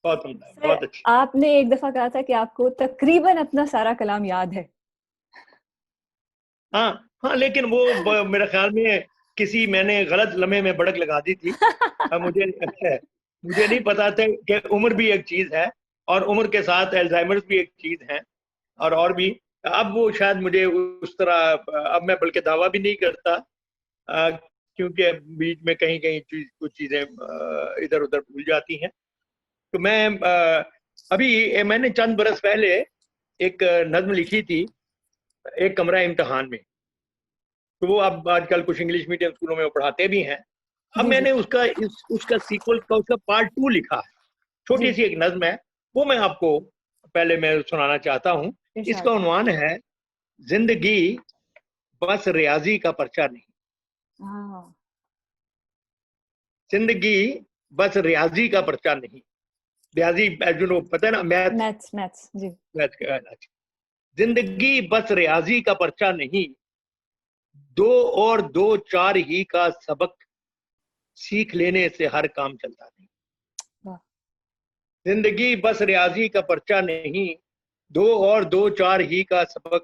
بہت عمدہ، بہت اچھا. آپ نے ایک دفعہ کہا تھا کہ آپ کو تقریباً اپنا سارا کلام یاد ہے. ہاں لیکن وہ میرے خیال میں میں نے غلط لمحے میں بڑک لگا دی تھی. مجھے نہیں پتا تھا کہ عمر بھی ایک چیز ہے، اور عمر کے ساتھ الزائمر بھی ایک چیز ہے، اور بھی. اب وہ شاید مجھے اس طرح اب میں بلکہ دعویٰ بھی نہیں کرتا، کیونکہ بیچ میں کہیں کچھ چیزیں ادھر ادھر بھول جاتی ہیں. تو میں نے چند برس پہلے ایک نظم لکھی تھی، ایک کمرہ امتحان میں. تو وہ اب آج کل کچھ انگلش میڈیم اسکولوں میں وہ پڑھاتے بھی ہیں. اب میں نے اس کا سیکول کا اس کا پارٹ 2 لکھا ہے. چھوٹی سی ایک نظم ہے، وہ میں آپ کو پہلے میں سنانا چاہتا ہوں. اس کا عنوان ہے زندگی بس ریاضی کا پرچہ نہیں. زندگی بس ریاضی کا پرچہ نہیں. ریاضی پتہ ہے نا، میتھس. جی. زندگی بس ریاضی کا پرچہ نہیں، 2 اور 2 4 ہی کا سبق سیکھ لینے سے ہر کام چلتا نہیں. زندگی بس ریاضی کا پرچہ نہیں، 2 اور 2 4 ہی کا سبق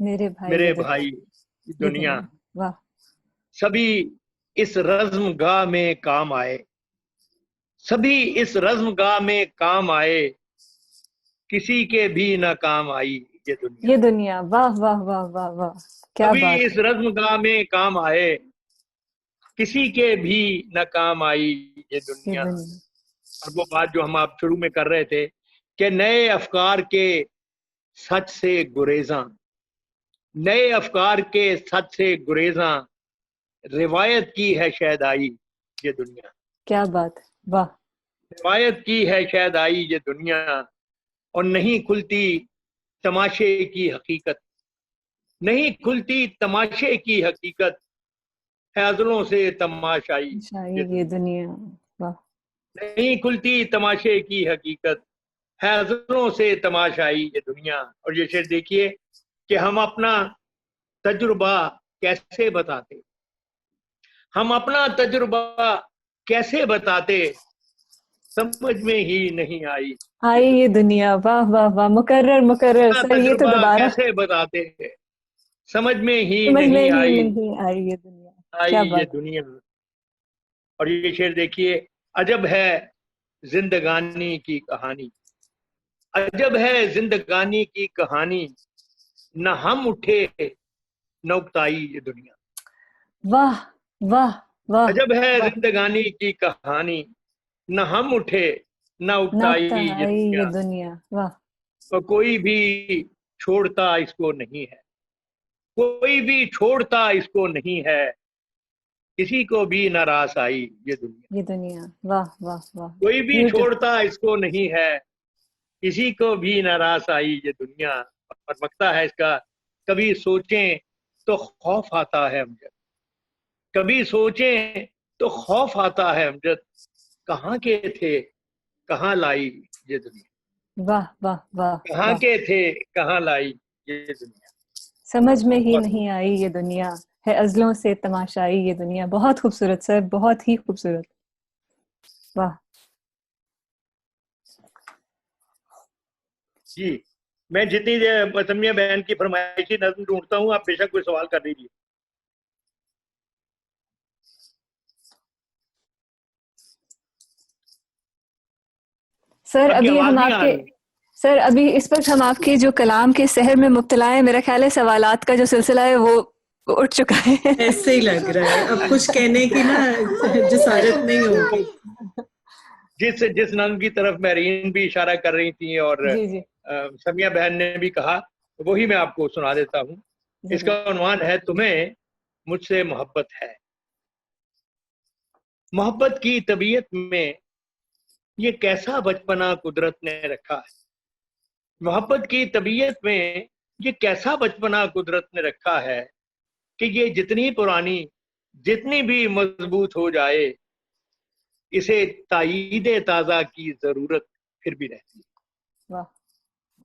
میرے میرے بھائی دنیا واہ سبھی اس رزم گاہ میں کام آئے، سبھی اس رزم گاہ میں کام آئے، کسی کے بھی نہ کام آئی یہ دنیا، یہ دنیا واہ واہ واہ واہ واہ کیا سبھی بات اس رزم گاہ میں کام آئے، کسی کے بھی نہ کام آئی یہ دنیا۔ اور وہ بات جو ہم آپ شروع میں کر رہے تھے کہ نئے افکار کے سچ سے گریزاں، نئے افکار کے سچ سے گریزاں، روایت کی ہے شاید آئی یہ دنیا، کیا بات واہ روایت کی ہے شاید آئی یہ دنیا، اور نہیں کھلتی تماشے کی حقیقت، نہیں کھلتی تماشے کی حقیقت، ہے ازلوں سے تماشائی یہ یہ دنیا، دنیا واہ نہیں کھلتی تماشے کی حقیقت، ہے ازلوں سے تماشائی یہ دنیا۔ اور یہ شعر دیکھیے کہ ہم اپنا تجربہ کیسے بتاتے، ہم اپنا تجربہ کیسے بتاتے، سمجھ میں ہی نہیں آئی یہ دنیا واہ واہ واہ مکرر مکرر اپنا سر یہ تو تجربہ دوبارہ کیسے بتاتے ہیں، سمجھ میں ہی سمجھ میں نہیں ہی آئی نہیں آئی یہ دنیا، آئی کیا یہ بات دنیا۔ اور یہ شعر دیکھیے، عجب ہے زندگانی کی کہانی، عجب ہے زندگانی کی کہانی، نہ ہم اٹھے نہ اکتائی یہ دنیا، واہ واہ واہ عجب ہے واہ زندگانی کی کہانی، نہ ہم اٹھے نہ اکتائی نقطہ یہ یہ دنیا، دنیا واہ اور کوئی بھی چھوڑتا اس کو نہیں ہے، کوئی بھی چھوڑتا اس کو نہیں ہے، کسی کو بھی نہ راس آئی یہ دنیا، یہ دنیا واہ واہ واہ کوئی بھی Beautiful. چھوڑتا اس کو نہیں ہے، کسی کو بھی نہ راس آئی یہ دنیا۔ اور مقطع ہے اس کا، کبھی سوچیں تو خوف آتا ہے امجد، کبھی سوچیں تو خوف آتا ہے امجد، کہاں کے تھے کہاں لائی یہ دنیا، واہ واہ واہ کہاں واہ کے تھے کہاں لائی یہ دنیا۔ سمجھ میں ہی اور نہیں آئی یہ دنیا، ہے ازلوں سے تماشائی یہ دنیا۔ بہت خوبصورت سر، بہت ہی خوبصورت، واہ۔ جی میں جتنی دیر سمیہ بہن کی فرمائشی نظم ڈھونڈتا ہوں، آپ بے شک کوئی سوال کر لیجیے۔ سر آپ کی ابھی آواز ہم نہیں آپ آ کے رہی۔ سر ابھی اس وقت ہم آپ کے جو کلام کے سحر میں مبتلا ہیں، میرا خیال ہے سوالات کا جو سلسلہ ہے وہ اٹھ چکا ہے۔ ایسے ہی لگ رہا ہے، اب کچھ کہنے کی نا جسارت نہیں ہوگی۔ جس نظم کی طرف مہرین بھی اشارہ کر رہی تھی اور جی جی سمیہ بہن نے بھی کہا، وہی میں آپ کو سنا دیتا ہوں۔ اس کا عنوان ہے تمہیں مجھ سے محبت ہے۔ محبت کی طبیعت میں یہ کیسا بچپنا قدرت نے رکھا ہے، محبت کی طبیعت میں یہ کیسا بچپنا قدرت نے رکھا ہے کہ یہ جتنی پرانی جتنی بھی مضبوط ہو جائے، اسے تائید تازہ کی ضرورت پھر بھی رہتی ہے، واہ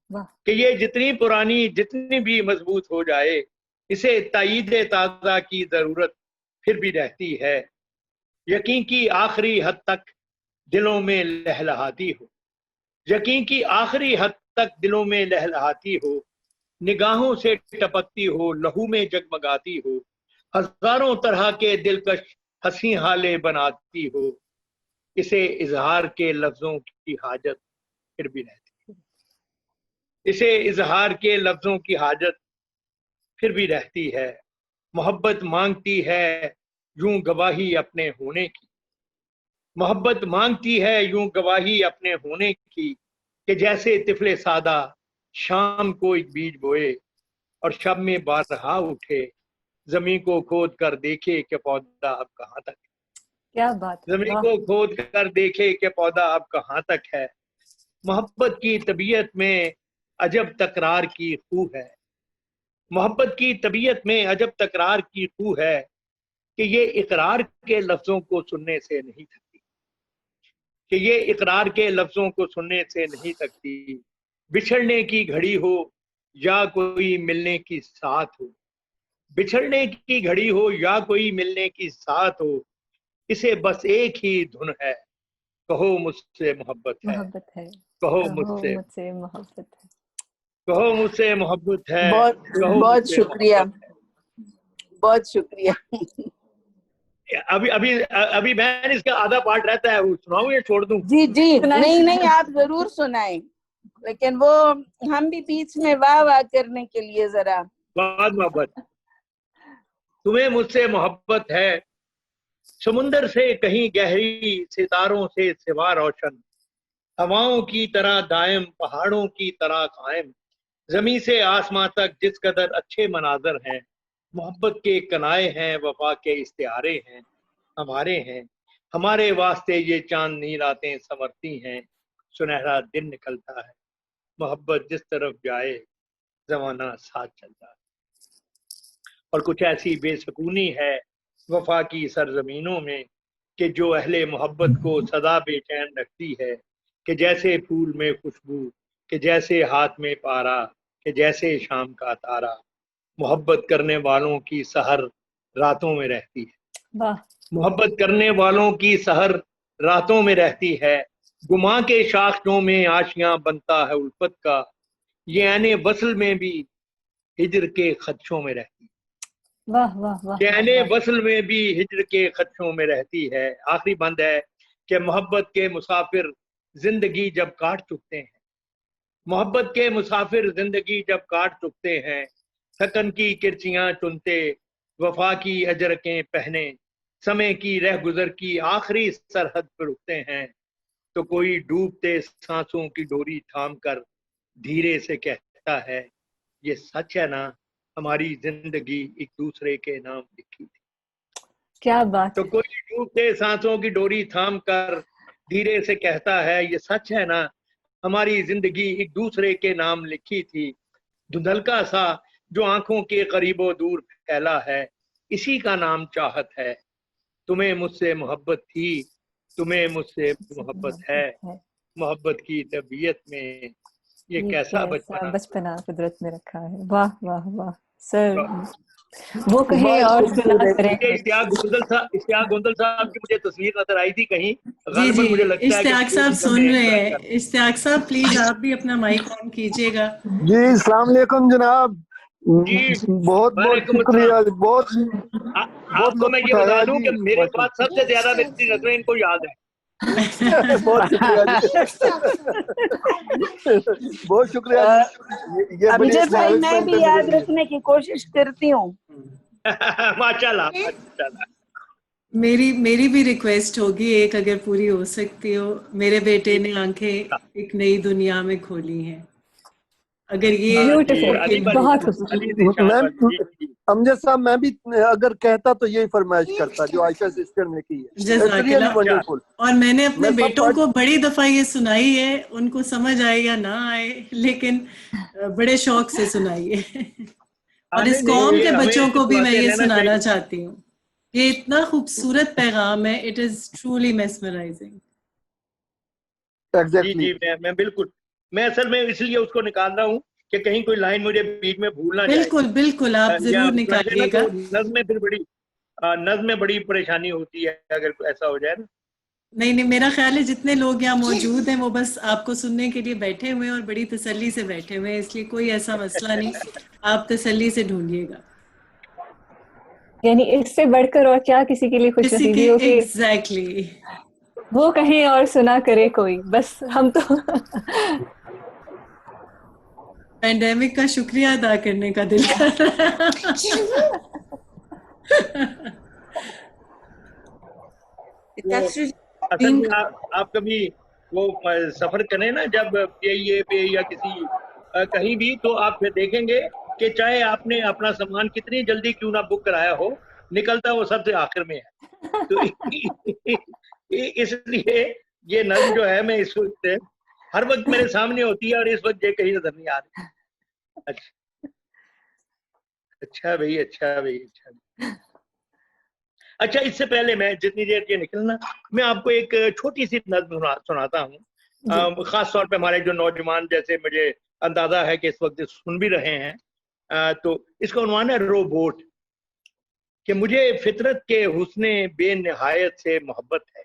واہ کہ یہ جتنی پرانی جتنی بھی مضبوط ہو جائے، اسے تائید تازہ کی ضرورت پھر بھی رہتی ہے، یقین کی آخری حد تک دلوں میں لہلہاتی ہو، یقین کی آخری حد تک دلوں میں لہلہاتی ہو، نگاہوں سے ٹپکتی ہو، لہو میں جگمگاتی ہو، ہزاروں طرح کے دلکش ہنسی حالے بناتی ہو، اسے اظہار کے لفظوں کی حاجت پھر بھی رہتی ہے، اسے اظہار کے لفظوں کی حاجت پھر بھی رہتی ہے، محبت مانگتی ہے یوں گواہی اپنے ہونے کی، محبت مانگتی ہے یوں گواہی اپنے ہونے کی، کہ جیسے طفل سادہ شام کو ایک بیج بوئے اور شب میں بارہا اٹھے، زمین کو کھود کر دیکھے کہ پودا اب کہاں تک ہے، کیا بات ہے، زمین واہ کو کھود کر دیکھے کہ پودا اب کہاں تک ہے، محبت کی طبیعت میں عجب تکرار کی خو ہے، محبت کی طبیعت میں عجب تکرار کی خو ہے، کہ یہ اقرار کے لفظوں کو سننے سے نہیں تھکتی، کہ یہ اقرار کے لفظوں کو سننے سے نہیں تھکتی، بچھڑنے کی گھڑی ہو یا کوئی ملنے کی ساتھ ہو، بچھڑنے کی گھڑی ہو یا کوئی ملنے کی ساتھ ہو، اسے بس ایک ہی دھن ہے، کہو مجھ سے محبت ہے، محبت ہے، کہو مجھ کہو سے مجھ سے محبت ہے۔ کہو مجھ سے محبت ہے. بہت شکریہ، بہت شکریہ. ابھی میں اس کا آدھا پارٹ رہتا ہے، وہ سناؤں یا چھوڑ دوں؟ جی نہیں آپ ضرور سنائیں، لیکن وہ ہم بھی بیچ میں واہ کرنے کے لیے ذرا. بہت محبت. تمہیں مجھ سے محبت ہے، سمندر سے کہیں گہری، ستاروں سے سوا روشن، ہواؤں کی طرح دائم، پہاڑوں کی طرح قائم، زمین سے آسمان تک جس قدر اچھے مناظر ہیں، محبت کے کنائے ہیں، وفا کے استعارے ہیں، ہمارے ہیں، ہمارے واسطے یہ چاندنی راتیں سنورتی ہیں، سنہرا دن نکلتا ہے، محبت جس طرف جائے زمانہ ساتھ چلتا ہے. اور کچھ ایسی بے سکونی ہے وفا کی سرزمینوں میں کہ جو اہل محبت کو سدا بے چین رکھتی ہے، کہ جیسے پھول میں خوشبو، کہ جیسے ہاتھ میں پارا، کہ جیسے شام کا تارا، محبت کرنے والوں کی سحر راتوں میں رہتی ہے. واہ. محبت کرنے والوں کی سحر راتوں میں رہتی ہے، گما کے شاخوں میں آشیاں بنتا ہے الفت کا، یہ عین وصل میں بھی ہجر کے خدشوں میں رہتی ہے. واہ واہ واہ. عین وصل میں بھی ہجر کے خدشوں میں رہتی ہے. آخری بند ہے کہ محبت کے مسافر زندگی جب کاٹ چکتے ہیں، محبت کے مسافر زندگی جب کاٹ چکتے ہیں، تھکن کی کرچیاں چنتے، وفا کی اجرکیں پہنے، سمے کی رہ گزر کی آخری سرحد پر رکتے ہیں، تو کوئی ڈوبتے سانسوں کی ڈوری تھام کر دھیرے سے کہتا ہے، یہ سچ ہے نا ہماری زندگی ایک دوسرے کے نام لکھی تھی. کیا بات. تو کوئی ڈوبتے سانسوں کی ڈوری تھام کر دھیرے سے کہتا ہے، یہ سچ ہے نا ہماری زندگی ایک دوسرے کے نام لکھی تھی. دھندلکا سا جو آنکھوں کے قریب و دور پھیلا ہے، اسی کا نام چاہت ہے. تمہیں مجھ سے محبت تھی، تمہیں مجھ سے محبت ہے، محبت کی طبیعت میں یہ کیسا بچپنا قدرت میں رکھا ہے. واہ واہ واہ سر. وہ کہیں اور سنا کریں. اشتیاق گوندل صاحب کی مجھے تصویر نظر آئی تھی کہیں. جی اشتیاق صاحب سن رہے ہیں. اشتیاق صاحب پلیز آپ بھی اپنا مائک آن کیجیے گا. جی السلام علیکم جناب. بہت بہت شکریہ. آپ کو میں یہ بتا دوں کہ میرے پاس سب سے زیادہ میری نظریں ان کو یاد ہے. بہت شکریہ. امجد بھائی میں بھی یاد رکھنے کی کوشش کرتی ہوں. ماشاءاللہ. میری بھی ریکویسٹ ہوگی ایک، اگر پوری ہو سکتی ہو. میرے بیٹے نے آنکھیں ایک نئی دنیا میں کھولی ہیں. اگر یہ بہت امجد صاحب میں بھی اگر کہتا تو یہی فرمائش کرتا جو عائشہ سسٹر نے کی ہے. اور میں نے اپنے بیٹوں کو بڑی دفعہ یہ سنائی ہے، ان کو سمجھ آئے یا نہ آئے لیکن بڑے شوق سے سنائی ہے. اور اس قوم کے بچوں کو بھی میں یہ سنانا چاہتی ہوں. یہ اتنا خوبصورت پیغام ہے. It is truly mesmerising. جی میں بالکل، میں اصل میں اس لیے اس کو نکال رہا ہوں کہ کہیں کوئی لائن مجھے بیچ میں بھول نہ جائے. بالکل آپ ضرور نکالیے گا. نظم میں بڑی پریشانی ہوتی ہے اگر ایسا ہو جائے نا. نہیں میرا خیال ہے جتنے لوگ یہاں موجود ہیں وہ بس آپ کو سننے کے لیے بیٹھے ہوئے ہیں اور بڑی تسلی سے بیٹھے ہوئے ہیں، اس لیے کوئی ایسا مسئلہ نہیں. آپ تسلی سے ڈھونڈیے گا. یعنی اس سے بڑھ کر اور کیا کسی کے لیے خوش نصیبی ہو کہ ایگزیکٹلی وہ کہیں اور سنا کرے کوئی. بس ہم تو پینڈیمک کا شکریہ ادا کرنے کا دل کر رہا ہے. آپ کبھی وہ سفر کریں نا جب پہ یا کسی کہیں بھی، تو آپ پھر دیکھیں گے کہ چاہے آپ نے اپنا سامان کتنی جلدی کیوں نہ بک کرایا ہو، نکلتا وہ سب سے آخر میں ہے. تو اس لیے یہ نظم جو ہے میں اس وقت ہر وقت میرے سامنے ہوتی ہے اور اس وقت یہ کہیں نظر نہیں آ رہی. اچھا بھائی. اچھا اس سے پہلے میں جتنی دیر یہ نکلنا، میں آپ کو ایک چھوٹی سی نظم سناتا ہوں. خاص طور پہ ہمارے جو نوجوان جیسے مجھے اندازہ ہے کہ اس وقت سن بھی رہے ہیں، تو اس کا عنوان ہے روبوٹ. کہ مجھے فطرت کے حسن بے نہایت سے محبت ہے.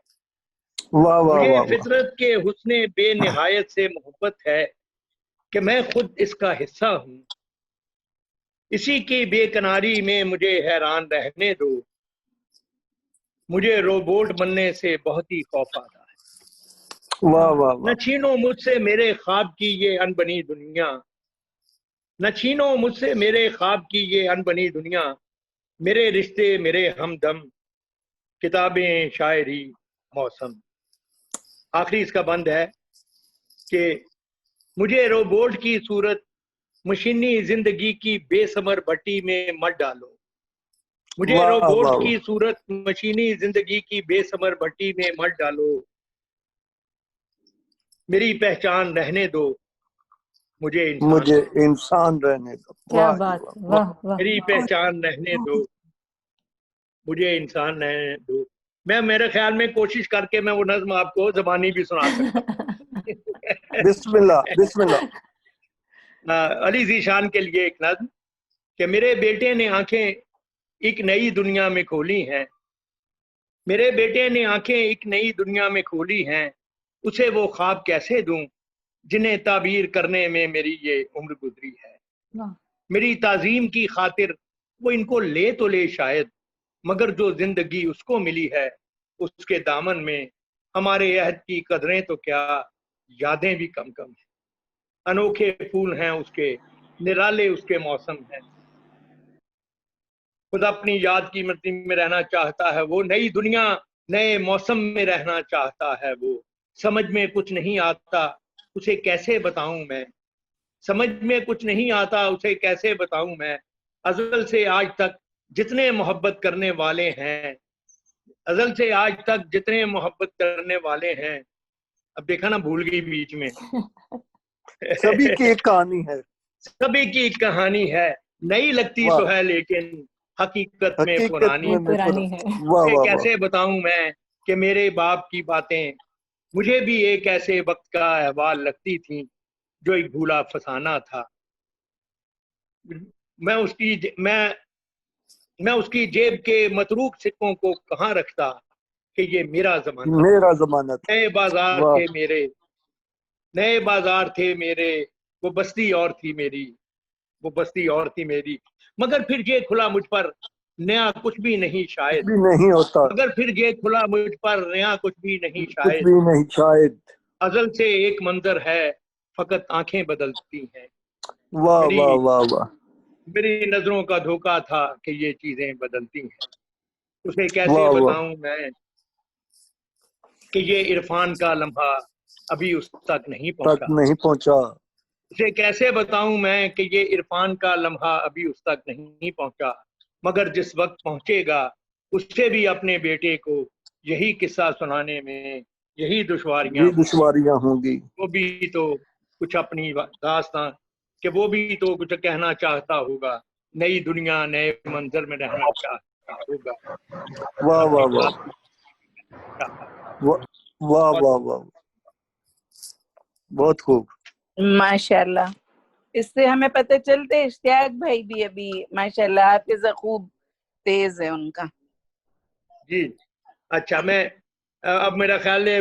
مجھے فطرت کے حسن بے نہایت سے محبت ہے. کہ میں خود اس کا حصہ ہوں. اسی کی بے کناری میں مجھے حیران رہنے دو. مجھے روبوٹ بننے سے بہت ہی خوف آتا ہے. واہ واہ نہ واہ. چھینو مجھ سے میرے خواب کی یہ انبنی دنیا. نہ چھینو مجھ سے میرے خواب کی یہ انبنی دنیا. میرے رشتے میرے ہمدم، کتابیں شاعری موسم. آخری اس کا بند ہے کہ مجھے روبوٹ کی صورت مشینی زندگی کی بے ثمر بھٹی میں مت ڈالو. مجھے واہ روبوٹ واہ. کی صورت مشینی زندگی کی بے ثمر بھٹی میں مت ڈالو. میری پہچان رہنے دو، مجھے مجھے انسان رہنے دو. کیا واہ جی بات، واہ. واہ واہ. میری پہچان رہنے دو، مجھے انسان رہنے دو. میں میرے خیال میں کوشش کر کے میں وہ نظم آپ کو زبانی بھی سنا سکتا ہوں. بسم اللہ بسم اللہ. علی ذیشان کے لیے ایک نظم کہ میرے بیٹے نے آنکھیں ایک نئی دنیا میں کھولی ہیں. میرے بیٹے نے آنکھیں ایک نئی دنیا میں کھولی ہیں. اسے وہ خواب کیسے دوں جنہیں تعبیر کرنے میں میری یہ عمر گزری ہے. میری تعظیم کی خاطر وہ ان کو لے تو لے شاید، مگر جو زندگی اس کو ملی ہے اس کے دامن میں ہمارے عہد کی قدریں تو کیا، یادیں بھی کم کم ہیں. انوکھے پھول ہیں اس کے، نرالے اس کے موسم ہیں. خود اپنی یاد کی مرضی میں رہنا چاہتا ہے وہ، نئی دنیا نئے موسم میں رہنا چاہتا ہے وہ. سمجھ میں کچھ نہیں آتا اسے کیسے بتاؤں میں، سمجھ میں کچھ نہیں آتا اسے کیسے بتاؤں میں. ازل سے آج تک جتنے محبت کرنے والے ہیں، ازل سے آج تک جتنے محبت کرنے والے ہیں. اب دیکھا نا بھول گئی بیچ میں. سبھی کی ایک کہانی ہے. سبھی کی ایک کہانی ہے، نئی لگتی تو ہے لیکن حقیقت میں پرانی. پرانی ہے. واہ واہ. کیسے بتاؤں میں کہ میرے باپ کی باتیں مجھے بھی ایک ایسے وقت کا احوال لگتی تھیں جو ایک بھولا فسانہ تھا. میں اس کی جیب کے متروک سکوں کو کہاں رکھتا کہ یہ میرا زمانہ. میرا زمانہ تھا. نئے بازار تھے میرے، نئے بازار تھے میرے، وہ بستی اور تھی میری، وہ بستی اور تھی میری. مگر پھر یہ کھلا مجھ پر نیا کچھ بھی نہیں شاید، بھی نہیں ہوتا. مگر پھر یہ کھلا مجھ پر نیا کچھ بھی نہیں کچھ شاید. بھی نہیں شاید. ازل سے ایک منظر ہے فقط آنکھیں بدلتی ہیں. واہ واہ واہ واہ. میری نظروں کا دھوکہ تھا کہ یہ چیزیں بدلتی ہیں. اسے کیسے واہ واہ. بتاؤں میں کہ یہ عرفان کا لمحہ ابھی اس تک نہیں تک نہیں پہنچا. اسے کیسے بتاؤں میں کہ یہ عرفان کا لمحہ ابھی اس تک نہیں پہنچا. مگر جس وقت پہنچے گا اس سے بھی اپنے بیٹے کو یہی قصہ سنانے میں یہی دشواریاں ہوں گی. وہ بھی تو کچھ اپنی داستان کہ وہ بھی تو کچھ کہنا چاہتا ہوگا، نئی دنیا نئے منظر میں رہنا چاہتا ہوگا. واہ واہ واہ واہ واہ واہ. بہت خوب. ماشاءاللہ. اس سے ہمیں پتہ چلتے اشتیاق بھائی بھی ابھی ماشاءاللہ حافظہ خوب تیز ہے ان کا. جی اچھا، میں اب میرا خیال ہے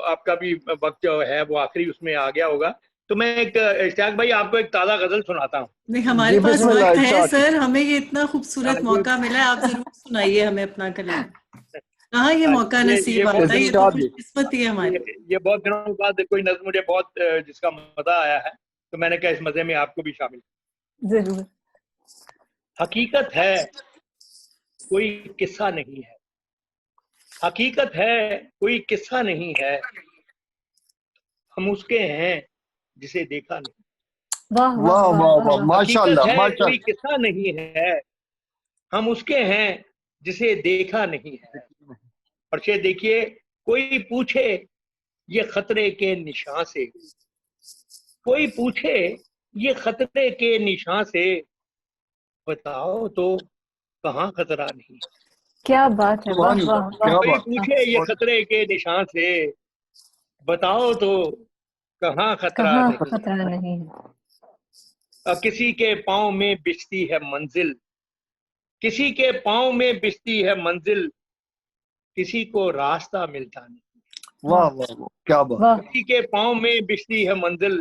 آپ کا بھی وقت جو ہے وہ آخری اس میں آ گیا ہوگا، تو میں ایک اشتیاق بھائی آپ کو ایک تازہ غزل سناتا ہوں. نہیں ہمارے پاس وقت ہے سر، ہمیں یہ اتنا خوبصورت موقع ملا ہے، آپ ضرور سنائیے ہمیں اپنا کلام. کہاں یہ موقع نصیب آتا ہے، یہ تو خوش قسمتی ہے ہماری. یہ بہت دنوں کے بعد کوئی نظم مجھے بہت جس کا مزہ آیا ہے، تو میں نے کہا اس مزے میں آپ کو بھی شامل ضرور. حقیقت ہے کوئی قصہ نہیں ہے، حقیقت ہے کوئی قصہ نہیں ہے، ہم اس کے ہیں جسے دیکھا نہیں. واہ واہ واہ واہ. ماشاء اللہ حقیقت ہے ماشاء کوئی اللہ. قصہ نہیں ہے، ہم اس کے ہیں جسے دیکھا نہیں ہے. اور یہ دیکھیے، کوئی پوچھے یہ خطرے کے نشان سے، کوئی پوچھے یہ خطرے کے نشان سے، بتاؤ تو کہاں خطرہ نہیں. کیا بات ہے. واہ واہ. کوئی پوچھے یہ خطرے کے نشان سے، بتاؤ تو کہاں خطرہ نہیں. کسی کے پاؤں میں بچتی ہے منزل، کسی کے پاؤں میں بچتی ہے منزل، کسی کو راستہ ملتا نہیں. واہ واہ واہ. کیا بات. کسی کے پاؤں میں بچتی ہے منزل،